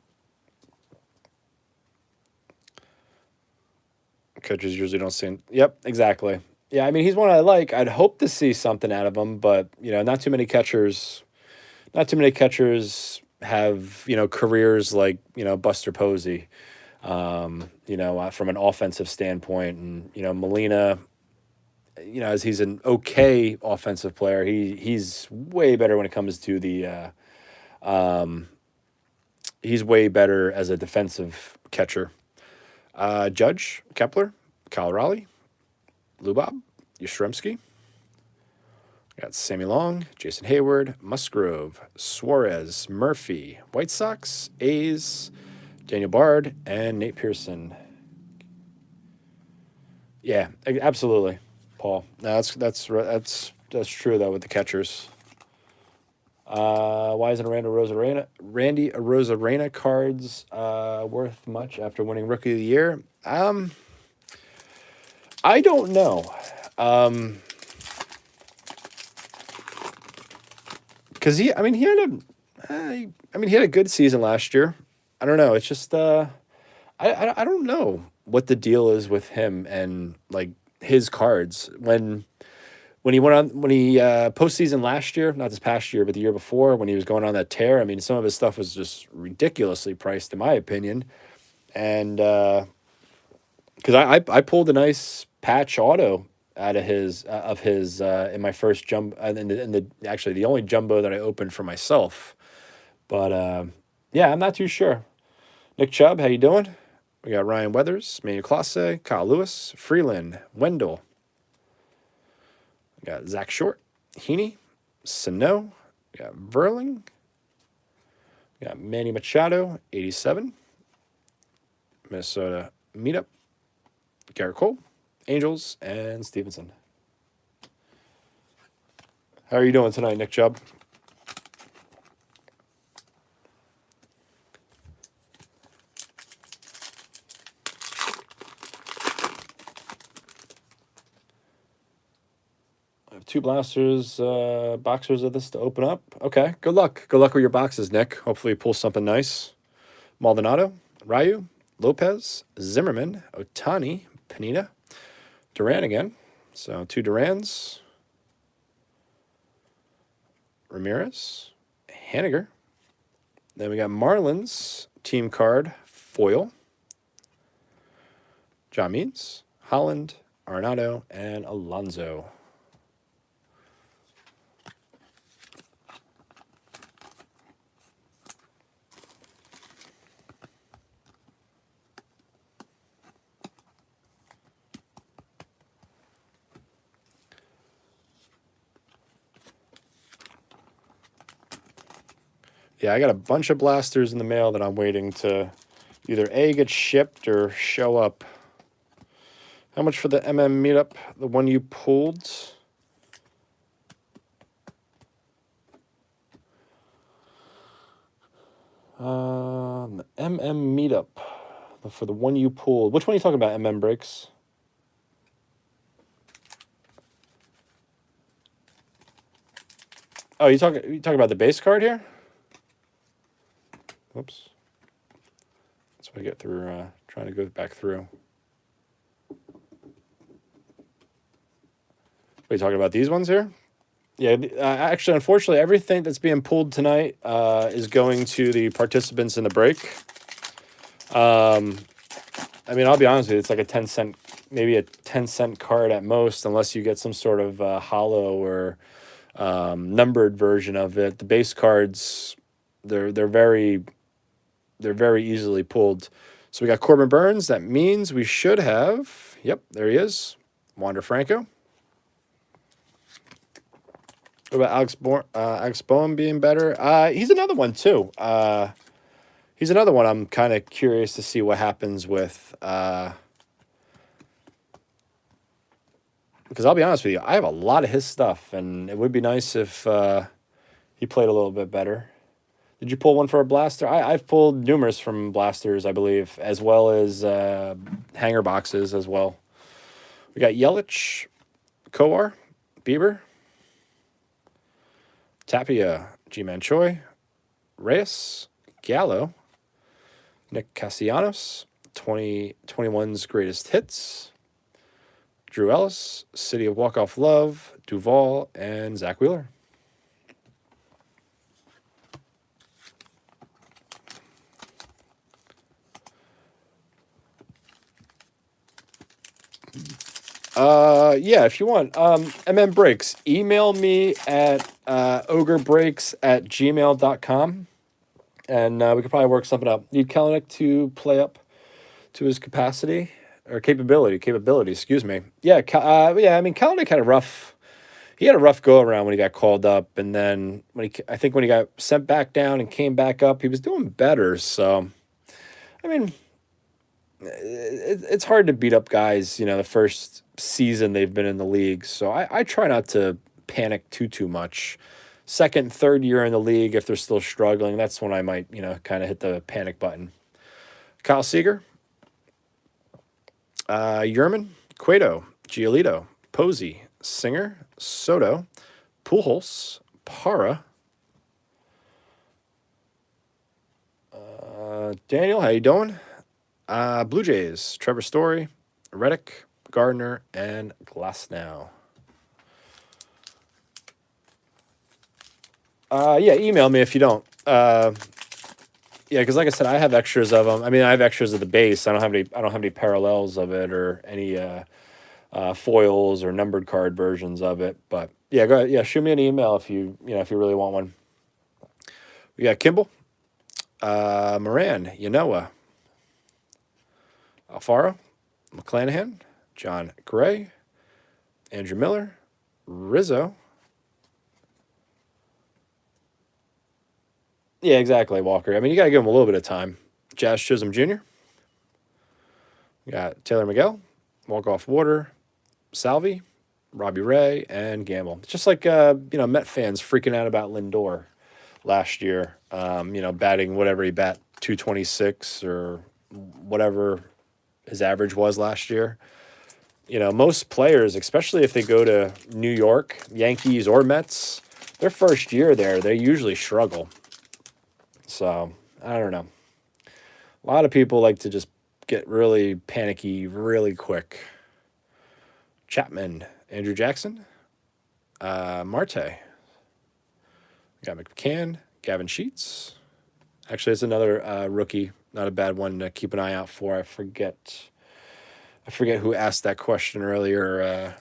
Coaches usually don't see. Yep, exactly. Yeah, I mean, he's one I like. I'd hope to see something out of him, but not too many catchers. Not too many catchers have careers like Buster Posey. From an offensive standpoint, and Molina. As he's an okay offensive player, he's way better when it comes to the. He's way better as a defensive catcher. Judge, Kepler, Kyle Raleigh, Lubob, Yastrzemski. Got Sammy Long, Jason Hayward, Musgrove, Suarez, Murphy, White Sox, A's, Daniel Bard, and Nate Pearson. Yeah, absolutely, Paul. No, that's true though with the catchers. Why isn't Randy Arozarena cards worth much after winning Rookie of the Year? I don't know. Because he had a good season last year. I don't know. It's just I don't know what the deal is with him and like his cards when he postseason last year, not this past year, but the year before when he was going on that tear. I mean, some of his stuff was just ridiculously priced, in my opinion, and because I pulled a nice patch auto out of his in my first actually the only jumbo that I opened for myself. But yeah, I'm not too sure. Nick Chubb, how you doing? We got Ryan Weathers, Manuel Clase, Kyle Lewis, Freeland, Wendell. We got Zach Short, Heaney, Sano. We got Verling. We got Manny Machado, 87. Minnesota Meetup. Garrett Cole, Angels, and Stevenson. How are you doing tonight, Nick Chubb? I have 2 blasters, boxers of this to open up. Okay, good luck. Good luck with your boxes, Nick. Hopefully you pull something nice. Maldonado, Ryu, Lopez, Zimmerman, Otani, Panita, Duran again. So 2 Durans. Ramirez, Haniger. Then we got Marlins team card foil. John Means, Holland, Arenado, and Alonso. Yeah, I got a bunch of blasters in the mail that I'm waiting to either A, get shipped or show up. How much for the MM meetup? The one you pulled? The MM meetup. For the one you pulled. Which one are you talking about, MM Breaks? Oh, you talking about the base card here? Whoops. That's what I get through trying to go back through. Are you talking about these ones here? Yeah, actually, unfortunately, everything that's being pulled tonight is going to the participants in the break. I mean, I'll be honest with you, it's like a 10-cent, maybe a 10-cent card at most, unless you get some sort of hollow or numbered version of it. The base cards, they're very easily pulled. So we got Corbin Burns. That means we should have, yep, there he is, Wander Franco. What about Alex Boehm being better? He's another one too. He's another one I'm kind of curious to see what happens with. Because I'll be honest with you, I have a lot of his stuff, and it would be nice if he played a little bit better. Did you pull one for a blaster? I've pulled numerous from blasters, I believe, as well as hanger boxes as well. We got Yelich, Kowar, Bieber, Tapia, G-Man Choi, Reyes, Gallo, Nick Castellanos, 2021's greatest hits, Drew Ellis, City of Walk-Off Love, Duvall, and Zach Wheeler. Yeah, if you want. MM Breaks, email me at ogrebreaks@gmail.com, and we could probably work something up. Need Kelenic to play up to his capacity or capability, excuse me. Yeah, I mean, Kelenic had a rough go around when he got called up, and then when he got sent back down and came back up, he was doing better. So, I mean, it's hard to beat up guys, the first season they've been in the league. So I try not to panic too much. Second, third year in the league, if they're still struggling, that's when I might, kind of hit the panic button. Kyle Seager, Yerman, Cueto, Giolito, Posey, Singer, Soto, Pujols, Para, Daniel, how you doing? Blue Jays, Trevor Story, Reddick, Gardner, and Glasnow. Yeah, email me if you don't. Yeah, because like I said, I have extras of them. I mean, I have extras of the base. I don't have any parallels of it or any foils or numbered card versions of it. But yeah, go ahead. Yeah, shoot me an email if you really want one. We got Kimball, Moran, Yanoa, Alfaro, McClanahan, John Gray, Andrew Miller, Rizzo. Yeah, exactly, Walker. I mean, you got to give him a little bit of time. Jazz Chisholm Jr. We got Taylor Miguel, Walk-Off Water, Salvi, Robbie Ray, and Gamble. It's just like, Met fans freaking out about Lindor last year, batting whatever he bat, 226 or whatever his average was last year. Most players, especially if they go to New York, Yankees, or Mets, their first year there, they usually struggle. So, I don't know. A lot of people like to just get really panicky really quick. Chapman, Andrew Jackson, Marte, Got McCann, Gavin Sheets. Actually, it's another rookie, not a bad one to keep an eye out for. I forget who asked that question earlier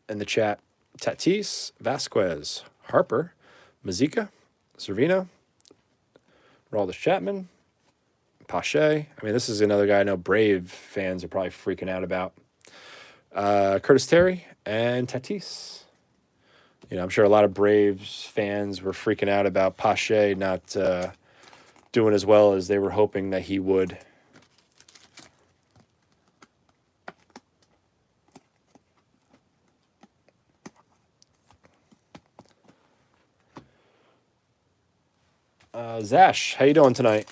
in the chat. Tatis, Vasquez, Harper, Mazika, Servino, Aroldis Chapman, Pache. I mean, this is another guy I know Brave fans are probably freaking out about. Curtis Terry and Tatis. You know, I'm sure a lot of Braves fans were freaking out about Pache not doing as well as they were hoping that he would. Zash, how you doing tonight?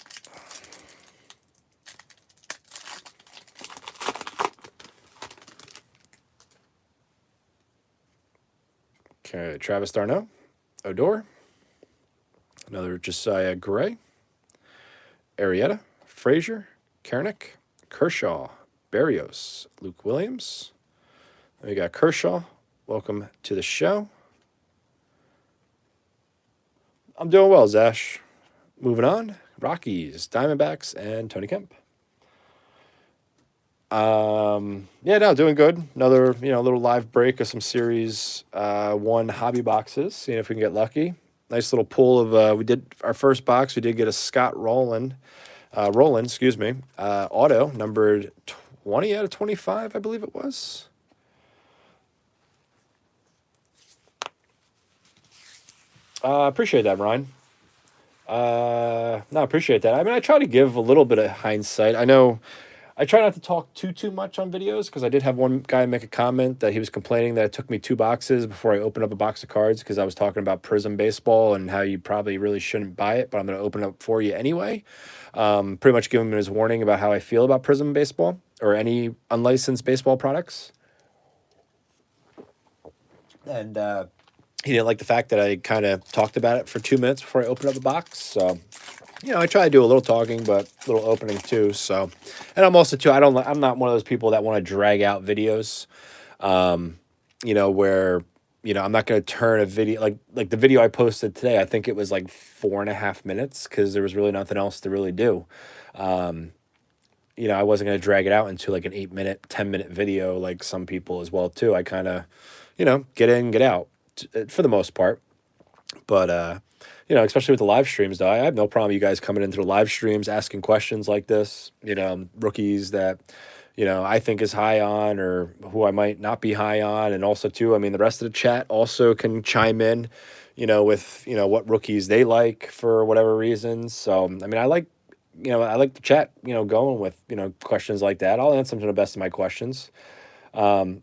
Okay, Travis d'Arnaud, Odor, another Josiah Gray, Arrieta, Frazier, Kernick, Kershaw, Berrios, Luke Williams. Then we got Kershaw. Welcome to the show. I'm doing well, Zash. Moving on. Rockies, Diamondbacks, and Tony Kemp. Yeah, no, doing good. Another, little live break of some Series 1 hobby boxes. Seeing if we can get lucky. Nice little pull of, we did our first box. We did get a Scott Rowland, auto, numbered 20 out of 25, I believe it was. Appreciate that, Ryan. No, appreciate that. I mean, I try to give a little bit of hindsight. I know I try not to talk too much on videos because I did have one guy make a comment that he was complaining that it took me 2 boxes before I opened up a box of cards because I was talking about Prism Baseball and how you probably really shouldn't buy it, but I'm going to open it up for you anyway. Pretty much giving him his warning about how I feel about Prism Baseball or any unlicensed baseball products. And he didn't like the fact that I kind of talked about it for 2 minutes before I opened up the box. So, I try to do a little talking, but a little opening too. So, and I'm also too, I'm not one of those people that want to drag out videos, where, I'm not going to turn a video, like the video I posted today, I think it was like 4.5 minutes because there was really nothing else to really do. I wasn't going to drag it out into like an 8-minute, 10-minute video like some people as well too. I kind of, get in, get out for the most part. But, especially with the live streams, though, I have no problem you guys coming into the live streams, asking questions like this, rookies that, I think is high on or who I might not be high on. And also, too, I mean, the rest of the chat also can chime in, with, what rookies they like for whatever reasons. So, I mean, I like the chat, going with, questions like that. I'll answer them to the best of my questions. I'll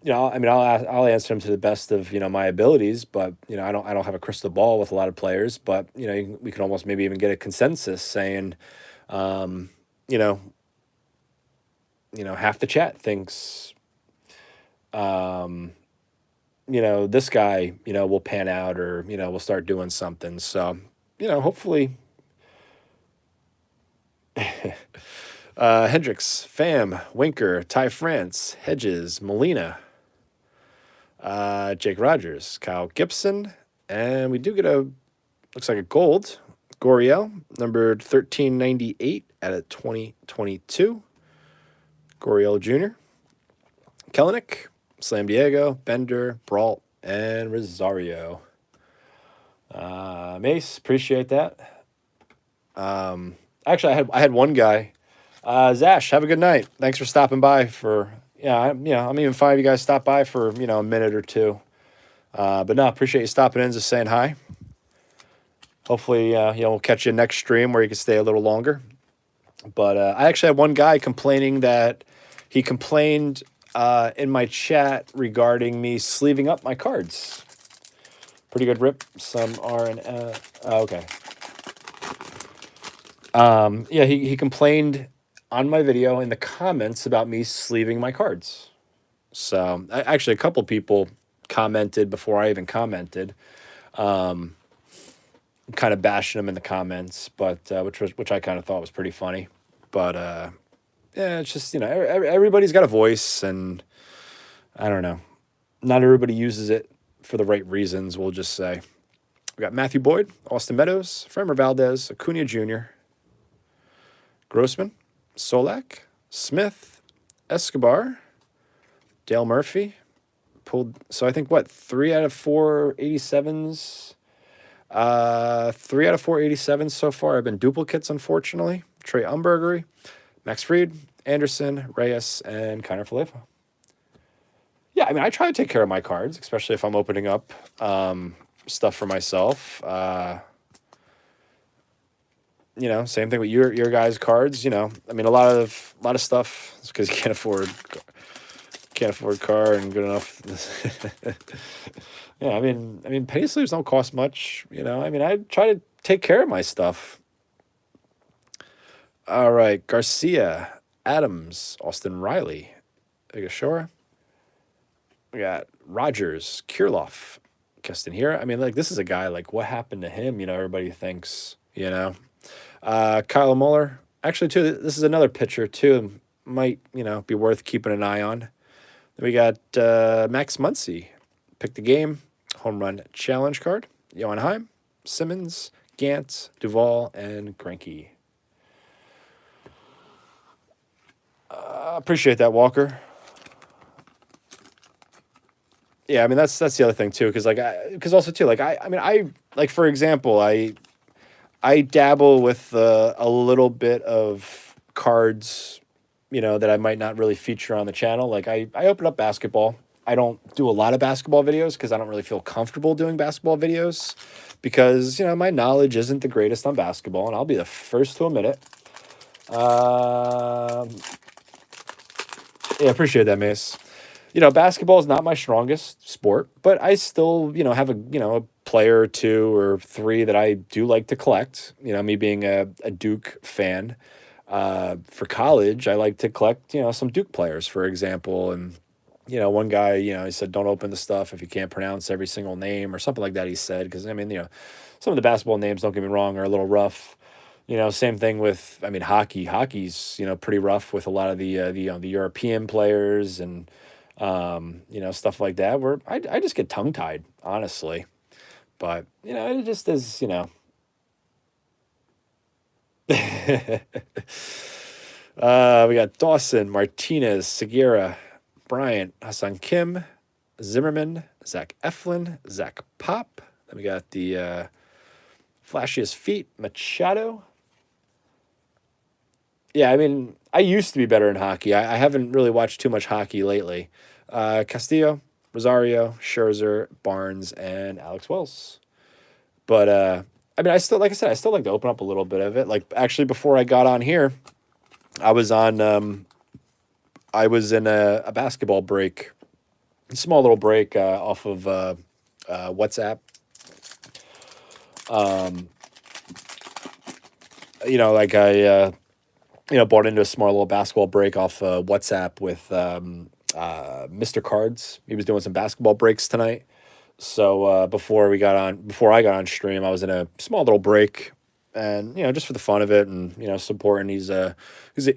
answer them to the best of, my abilities, but, I don't have a crystal ball with a lot of players, but, we can almost maybe even get a consensus saying, half the chat thinks, this guy, will pan out or, we'll start doing something. So, hopefully, Hendricks, Pham, Winker, Ty France, Hedges, Molina, Jake Rogers, Kyle Gibson, and we do get looks like a gold, Gurriel, numbered 1398 out of 2022, Gurriel Jr., Kelenic, Slam Diego, Bender, Brault, and Rosario. Mace, appreciate that. Actually, I had one guy. Zash, have a good night. Thanks for stopping by for, I'm even fine if you guys stop by for, a minute or two. But no, appreciate you stopping in, just saying hi. Hopefully, we'll catch you next stream where you can stay a little longer. But I actually had one guy complaining that he complained in my chat regarding me sleeving up my cards. Pretty good rip. Some are okay. He complained on my video in the comments about me sleeving my cards. So actually a couple people commented before I even commented, kind of bashing them in the comments, but which I kind of thought was pretty funny. But it's just, everybody's got a voice, and I don't know, not everybody uses it for the right reasons, we'll just say. We got Matthew Boyd, Austin Meadows, Framber Valdez, Acuna Jr., Grossman, Solak, Smith, Escobar, Dale Murphy. Pulled, so I think what, 3 out of 4 87s? 3 out of 4 87s so far have been duplicates, unfortunately. Trey Umbergery, Max Fried, Anderson, Reyes, and Kiner Falefa. Yeah, I mean, I try to take care of my cards, especially if I'm opening up stuff for myself. You know, same thing with your guys' cards. You know, I mean, a lot of stuff is because you can't afford car and good enough. Yeah, I mean, penny sleeves don't cost much. You know, I mean, I try to take care of my stuff. All right, Garcia, Adams, Austin Riley, Higashioka. We got Rogers, Kirilloff, Keston here. I mean, like, this is a guy, like, what happened to him? You know, everybody thinks, you know. Kyle Muller. Actually, too, this is another pitcher, too. Might, you know, be worth keeping an eye on. Then we got Max Muncy. Pick the game. Home run challenge card. Johan Heim, Simmons, Gant, Duvall, and Greinke. Appreciate that, Walker. Yeah, I mean, that's the other thing too, because like also too, like I mean, I like, for example, I dabble with a little bit of cards, you know, that I might not really feature on the channel. Like I open up basketball. I don't do a lot of basketball videos because I don't really feel comfortable doing basketball videos because, you know, my knowledge isn't the greatest on basketball, and I'll be the first to admit it. Yeah, appreciate that, Mace. You know, basketball is not my strongest sport, but I still, you know, have a player or 2 or 3 that I do like to collect. You know, me being a Duke fan, for college, I like to collect, you know, some Duke players, for example. And, you know, one guy, you know, he said, don't open the stuff if you can't pronounce every single name or something like that, he said. Because, I mean, you know, some of the basketball names, don't get me wrong, are a little rough. You know, same thing with, I mean, hockey. Hockey's, you know, pretty rough with a lot of the European players and, you know, stuff like that, where I just get tongue-tied, honestly. But, you know, it just is, you know. We got Dawson, Martinez, Segura, Bryant, Hassan Kim, Zimmerman, Zach Eflin, Zach Pop. Then we got the flashiest feet, Machado. Yeah, I mean, I used to be better in hockey. I haven't really watched too much hockey lately. Castillo, Rosario, Scherzer, Barnes, and Alex Wells. But I mean, I still, like I said, I still like to open up a little bit of it. Like, actually, before I got on here, I was on. I was in a basketball break, a small little break off of WhatsApp. You know, like I you know, bought into a small little basketball break off WhatsApp with Mr. Cards. He was doing some basketball breaks tonight. So before I got on stream, I was in a small little break, and, you know, just for the fun of it, and, you know, supporting. He's you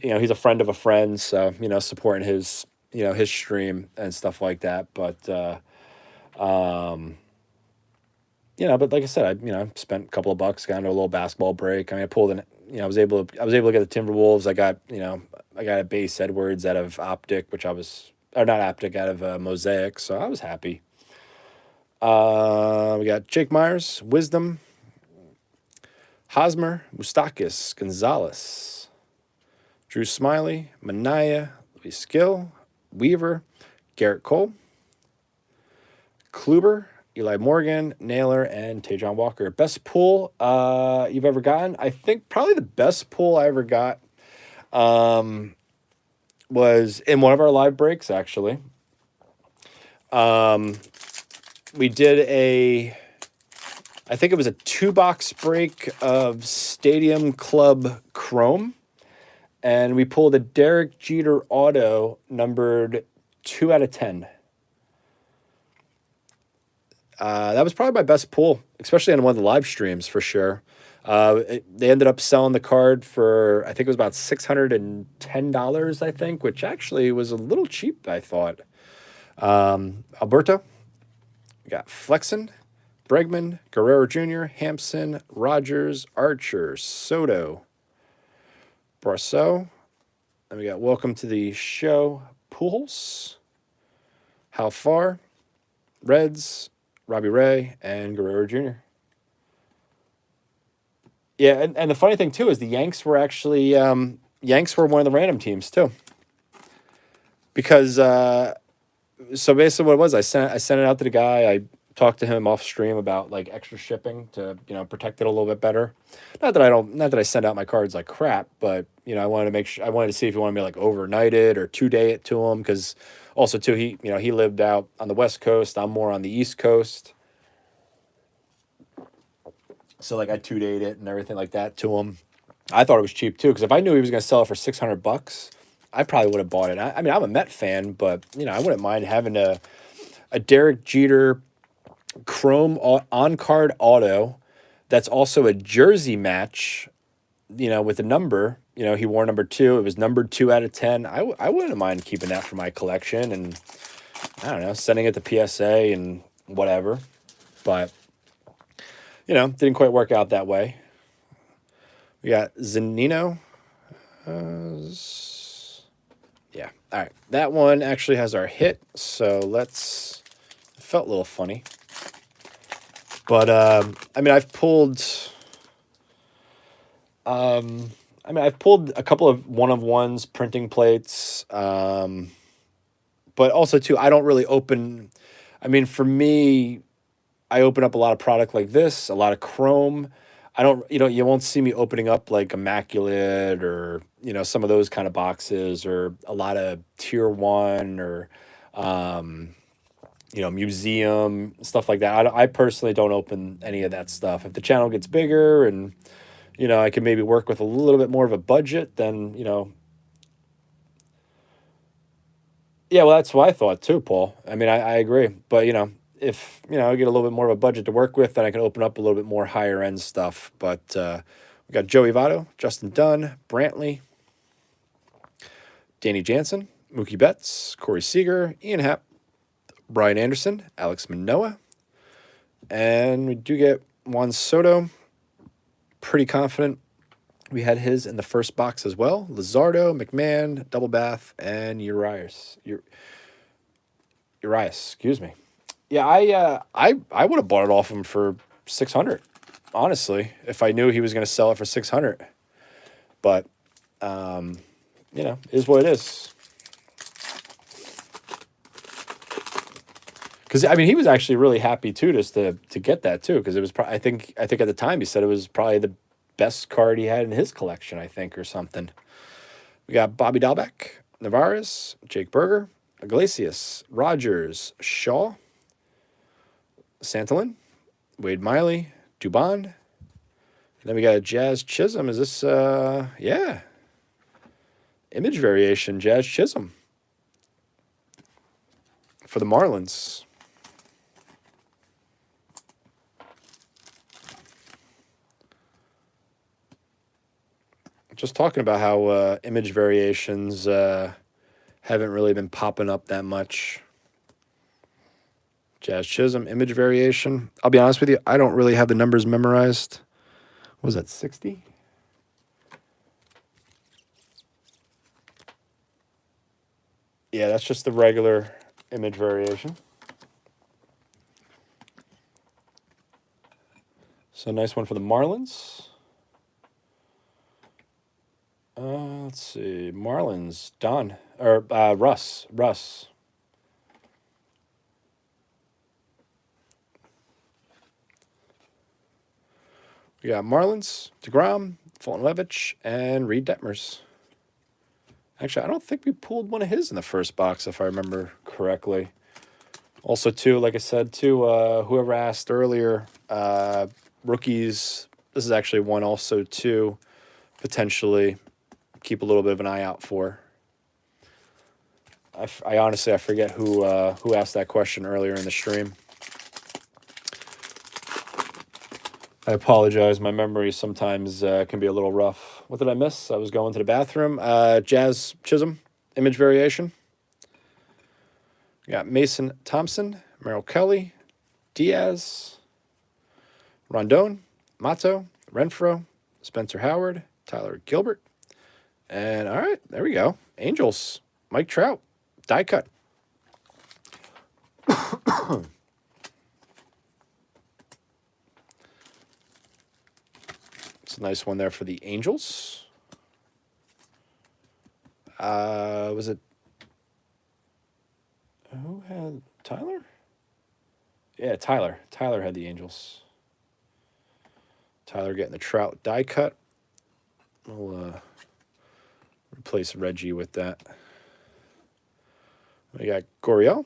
know, he's a friend of a friend, so, you know, supporting his, you know, his stream and stuff like that. But you know, but like I said, I, you know, spent a couple of bucks, got into a little basketball break. I mean, I pulled in, you know, I was able to get the Timberwolves. I got a base Edwards out of Optic, or not Optic, out of Mosaic, so I was happy. We got Jake Myers, Wisdom, Hosmer, Moustakis, Gonzalez, Drew Smiley, Manaya, Luis Gill, Weaver, Garrett Cole, Kluber, Eli Morgan, Naylor, and Tajon Walker. Best pull you've ever gotten? I think probably the best pull I ever got was in one of our live breaks, actually. We did I think it was a 2-box break of Stadium Club Chrome, and we pulled a Derek Jeter auto numbered 2 out of 10. That was probably my best pull, especially on one of the live streams, for sure. They ended up selling the card for, I think it was about $610, I think, which actually was a little cheap, I thought. Alberto, we got Flexen, Bregman, Guerrero Jr., Hampson, Rogers, Archer, Soto, Brasso. And we got welcome to the show, Pujols, How Far, Reds, Robbie Ray, and Guerrero Jr. Yeah, and the funny thing too is the Yanks were actually Yanks were one of the random teams too. Because so basically what it was, I sent it out to the guy. I talked to him off stream about like extra shipping to, protect it a little bit better. Not that I send out my cards like crap, but I wanted to make sure, I wanted to see if he wanted me to like overnight it or 2-day it to him, because also too he lived out on the West Coast. I'm more on the East Coast. So like I 2-dayed it and everything like that to him. I thought it was cheap too, because if I knew he was going to sell it for $600, I probably would have bought it. I mean, I'm a Met fan, but I wouldn't mind having a Derek Jeter Chrome on card auto that's also a jersey match, with a number. He wore number 2. It was numbered 2 out of 10. I wouldn't mind keeping that for my collection, and I don't know, sending it to PSA and whatever. But didn't quite work out that way. We got Zunino. Yeah. All right. That one actually has our hit. So it felt a little funny. But, I've pulled a couple of one-of-ones, printing plates. But also too, I don't really open, for me, I open up a lot of product like this, a lot of chrome. I don't, you won't see me opening up like Immaculate or, some of those kind of boxes, or a lot of tier 1 or, museum, stuff like that. I personally don't open any of that stuff. If the channel gets bigger and, I can maybe work with a little bit more of a budget, then, yeah, well, that's what I thought too, Paul. I agree. But, if I get a little bit more of a budget to work with, then I can open up a little bit more higher end stuff. But we got Joey Votto, Justin Dunn, Brantley, Danny Jansen, Mookie Betts, Corey Seager, Ian Happ, Brian Anderson, Alex Manoah, and we do get Juan Soto. Pretty confident we had his in the first box as well. Luzardo, McMahon, Double Bath, and Urias. Excuse me. Yeah, I would have bought it off him for $600, honestly, if I knew he was going to sell it for $600. But is what it is. Because he was actually really happy too, just to get that too, because it was I think at the time he said it was probably the best card he had in his collection, I think, or something. We got Bobby Dahlbeck, Navarez, Jake Berger, Iglesias, Rogers, Shaw, Santolin, Wade Miley, Dubon. And then we got a Jazz Chisholm. Is this, yeah. Image variation, Jazz Chisholm. For the Marlins. Just talking about how image variations haven't really been popping up that much. Jazz Chisholm, image variation. I'll be honest with you, I don't really have the numbers memorized. What was that, 60? Yeah, that's just the regular image variation. So nice one for the Marlins. Let's see, Marlins, Don, or Russ. We got Marlins, DeGrom, Fulton-Levich, and Reed Detmers. Actually, I don't think we pulled one of his in the first box, if I remember correctly. Also, too, like I said, too, whoever asked earlier, rookies, this is actually one also, too, potentially keep a little bit of an eye out for. I honestly, I forget who asked that question earlier in the stream. I apologize. My memory sometimes can be a little rough. What did I miss? I was going to the bathroom. Jazz Chisholm, image variation. We got Mason Thompson, Merrill Kelly, Diaz, Rondon, Mato, Renfro, Spencer Howard, Tyler Gilbert. And all right, there we go. Angels, Mike Trout, die cut. It's a nice one there for the Angels. Was it who had Tyler? Yeah, Tyler. Tyler had the Angels. Tyler getting the Trout die cut. We'll replace Reggie with that. We got Gurriel,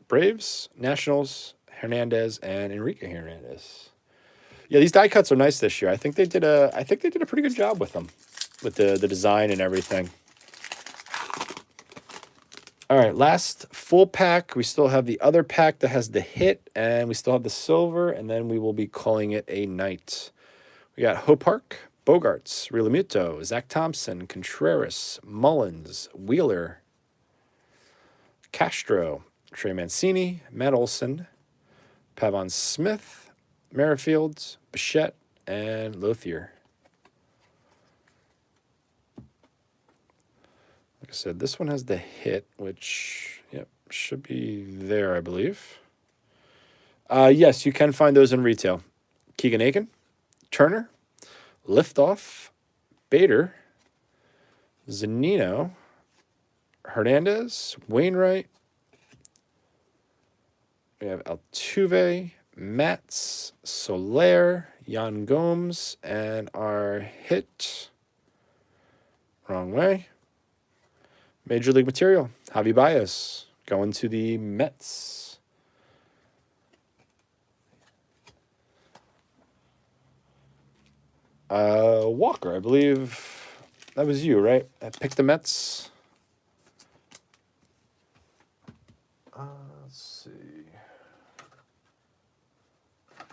Braves, Nationals, Hernandez, and Enrique Hernandez. Yeah, these die cuts are nice this year. I think they did a pretty good job with them, with the design and everything. All right, last full pack. We still have the other pack that has the hit, and we still have the silver, and then we will be calling it a night. We got Hopark, Bogarts, Realmuto, Zach Thompson, Contreras, Mullins, Wheeler, Castro, Trey Mancini, Matt Olson, Pavon Smith, Merrifield, Bichette, and Lothier. Like I said, this one has the hit, which should be there, I believe. Yes, you can find those in retail. Keegan Aiken, Turner, Liftoff, Bader, Zanino, Hernandez, Wainwright. We have Altuve, Mats, Soler, Yan Gomes, and our hit. Wrong way. Major League Material, Javi Baez, going to the Mets. Walker, I believe that was you, right? I picked the Mets. Let's see. I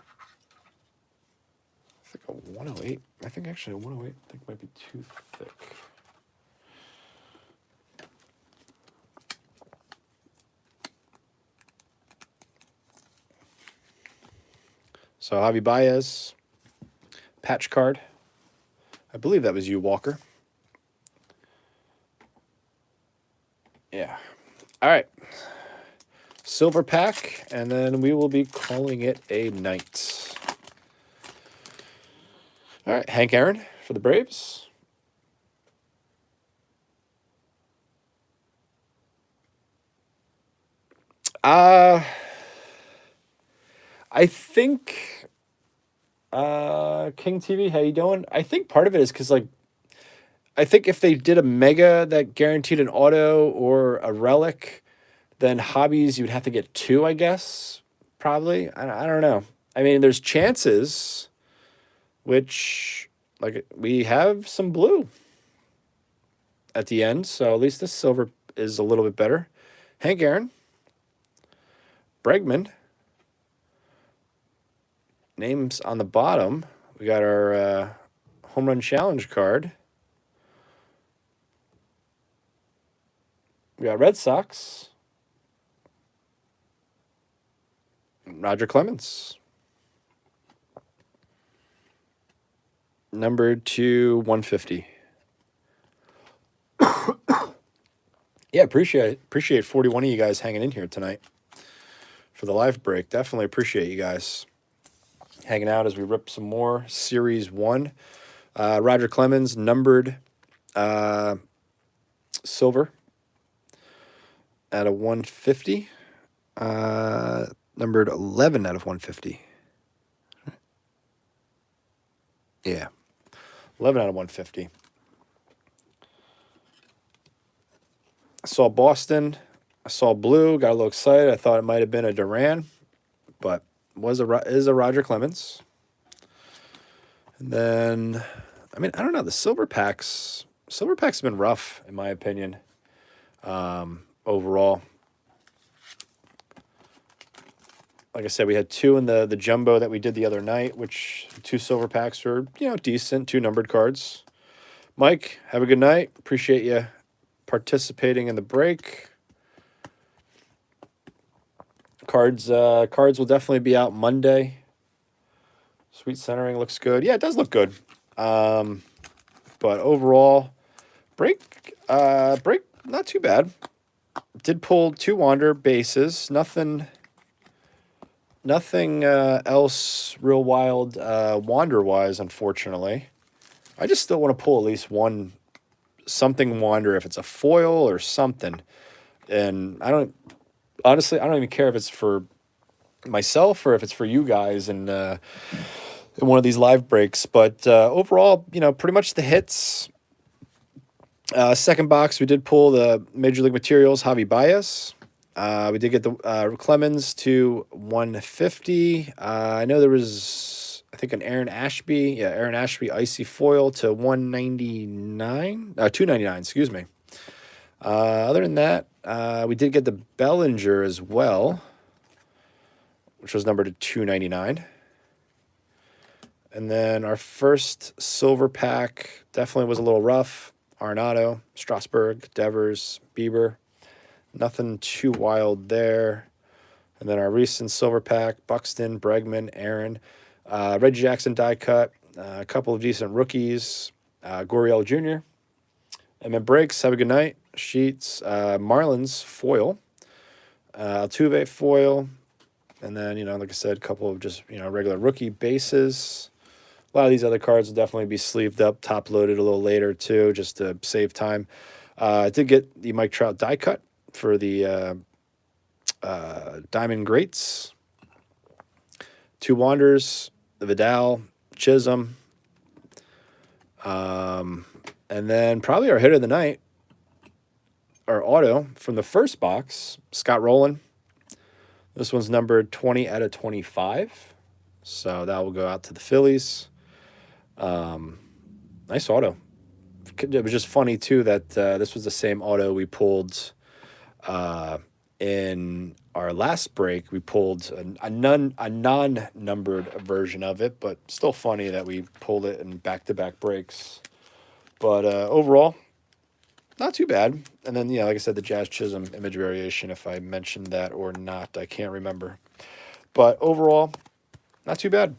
think a 108. I think actually a 108 I think might be too thick. So Javi Baez, patch card. I believe that was you, Walker. Yeah. All right. Silver pack, and then we will be calling it a night. All right. Hank Aaron for the Braves. I think King TV, how you doing? I think part of it is because I think if they did a mega that guaranteed an auto or a relic, then hobbies you'd have to get two, I guess. Probably. I don't know. I mean, there's chances, which we have some blue at the end, so at least this silver is a little bit better. Hank Aaron, Bregman. Names on the bottom. We got our home run challenge card. We got Red Sox. Roger Clemens. Numbered to 150. Yeah, appreciate 41 of you guys hanging in here tonight for the live break. Definitely appreciate you guys hanging out as we rip some more Series 1. Roger Clemens, numbered silver out of 150. Numbered 11 out of 150. Yeah. 11 out of 150. I saw Boston. I saw blue. Got a little excited. I thought it might have been a Duran, but is a Roger Clemens. And then, I mean, I don't know. The silver packs have been rough, in my opinion, overall. Like I said, we had two in the jumbo that we did the other night, which 2 silver packs are, decent, 2 numbered cards. Mike, have a good night. Appreciate you participating in the break. Cards will definitely be out Monday. Sweet centering looks good. Yeah, it does look good. But overall, break not too bad. Did pull 2 wander bases. Nothing else real wild wander wise, unfortunately. I just still want to pull at least one something wander, if it's a foil or something. And honestly, I don't even care if it's for myself or if it's for you guys and in one of these live breaks. But overall, pretty much the hits. Second box, we did pull the Major League Materials Javi Baez. We did get the Clemens to 150. I know there was, I think, an Aaron Ashby. Yeah, Aaron Ashby icy foil to 199. 299, excuse me. Other than that, we did get the Bellinger as well, which was numbered to 299. And then our first silver pack definitely was a little rough. Arenado, Strasburg, Devers, Bieber. Nothing too wild there. And then our recent silver pack, Buxton, Bregman, Aaron, Reggie Jackson die cut, a couple of decent rookies, Gurriel Jr. And then breaks, have a good night. Sheets, Marlins foil, Altuve foil. And then, like I said, a couple of just, regular rookie bases. A lot of these other cards will definitely be sleeved up, top loaded a little later too, just to save time. I did get the Mike Trout die cut for the Diamond Greats. 2 Wanders, the Vidal, Chisholm. And then probably our hit of the night, our auto from the first box, Scott Rowland. This one's numbered 20 out of 25. So that will go out to the Phillies. Nice auto. It was just funny too that this was the same auto we pulled in our last break. We pulled a non-numbered version of it, but still funny that we pulled it in back-to-back breaks. But overall, not too bad. And then, like I said, the Jazz Chisholm image variation, if I mentioned that or not, I can't remember. But overall, not too bad.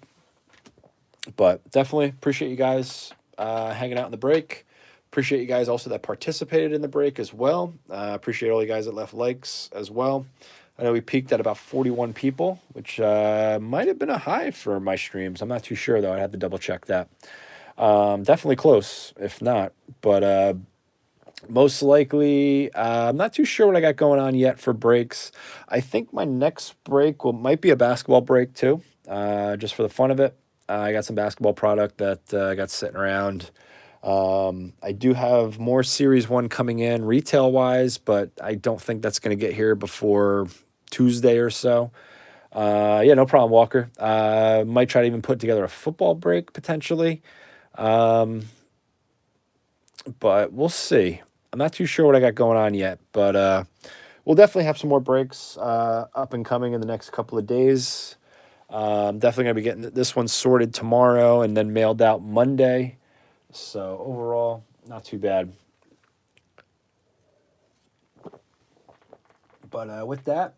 But definitely appreciate you guys hanging out in the break. Appreciate you guys also that participated in the break as well. Appreciate all you guys that left likes as well. I know we peaked at about 41 people, which might have been a high for my streams. I'm not too sure, though. I'd have to double check that. Definitely close, if not. But most likely, I'm not too sure what I got going on yet for breaks. I think my next break might be a basketball break, too, just for the fun of it. I got some basketball product that I got sitting around. I do have more Series 1 coming in retail-wise, but I don't think that's going to get here before Tuesday or so. Yeah, no problem, Walker. Might try to even put together a football break, potentially. But we'll see. I'm not too sure what I got going on yet, but we'll definitely have some more breaks up and coming in the next couple of days. Definitely going to be getting this one sorted tomorrow and then mailed out Monday. So overall, not too bad. But with that,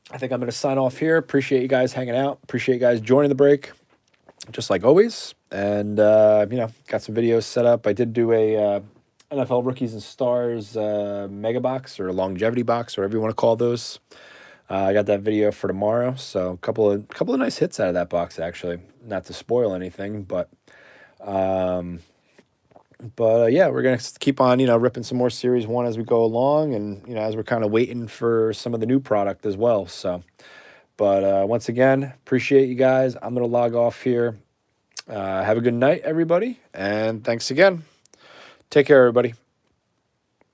I think I'm going to sign off here. Appreciate you guys hanging out. Appreciate you guys joining the break, just like always. And, got some videos set up. I did do a NFL Rookies and Stars mega box or longevity box, whatever you want to call those. I got that video for tomorrow, so a couple of nice hits out of that box, actually. Not to spoil anything, but yeah, we're gonna keep on, ripping some more Series 1 as we go along, and as we're kind of waiting for some of the new product as well. So, but once again, appreciate you guys. I'm gonna log off here. Have a good night, everybody, and thanks again. Take care, everybody.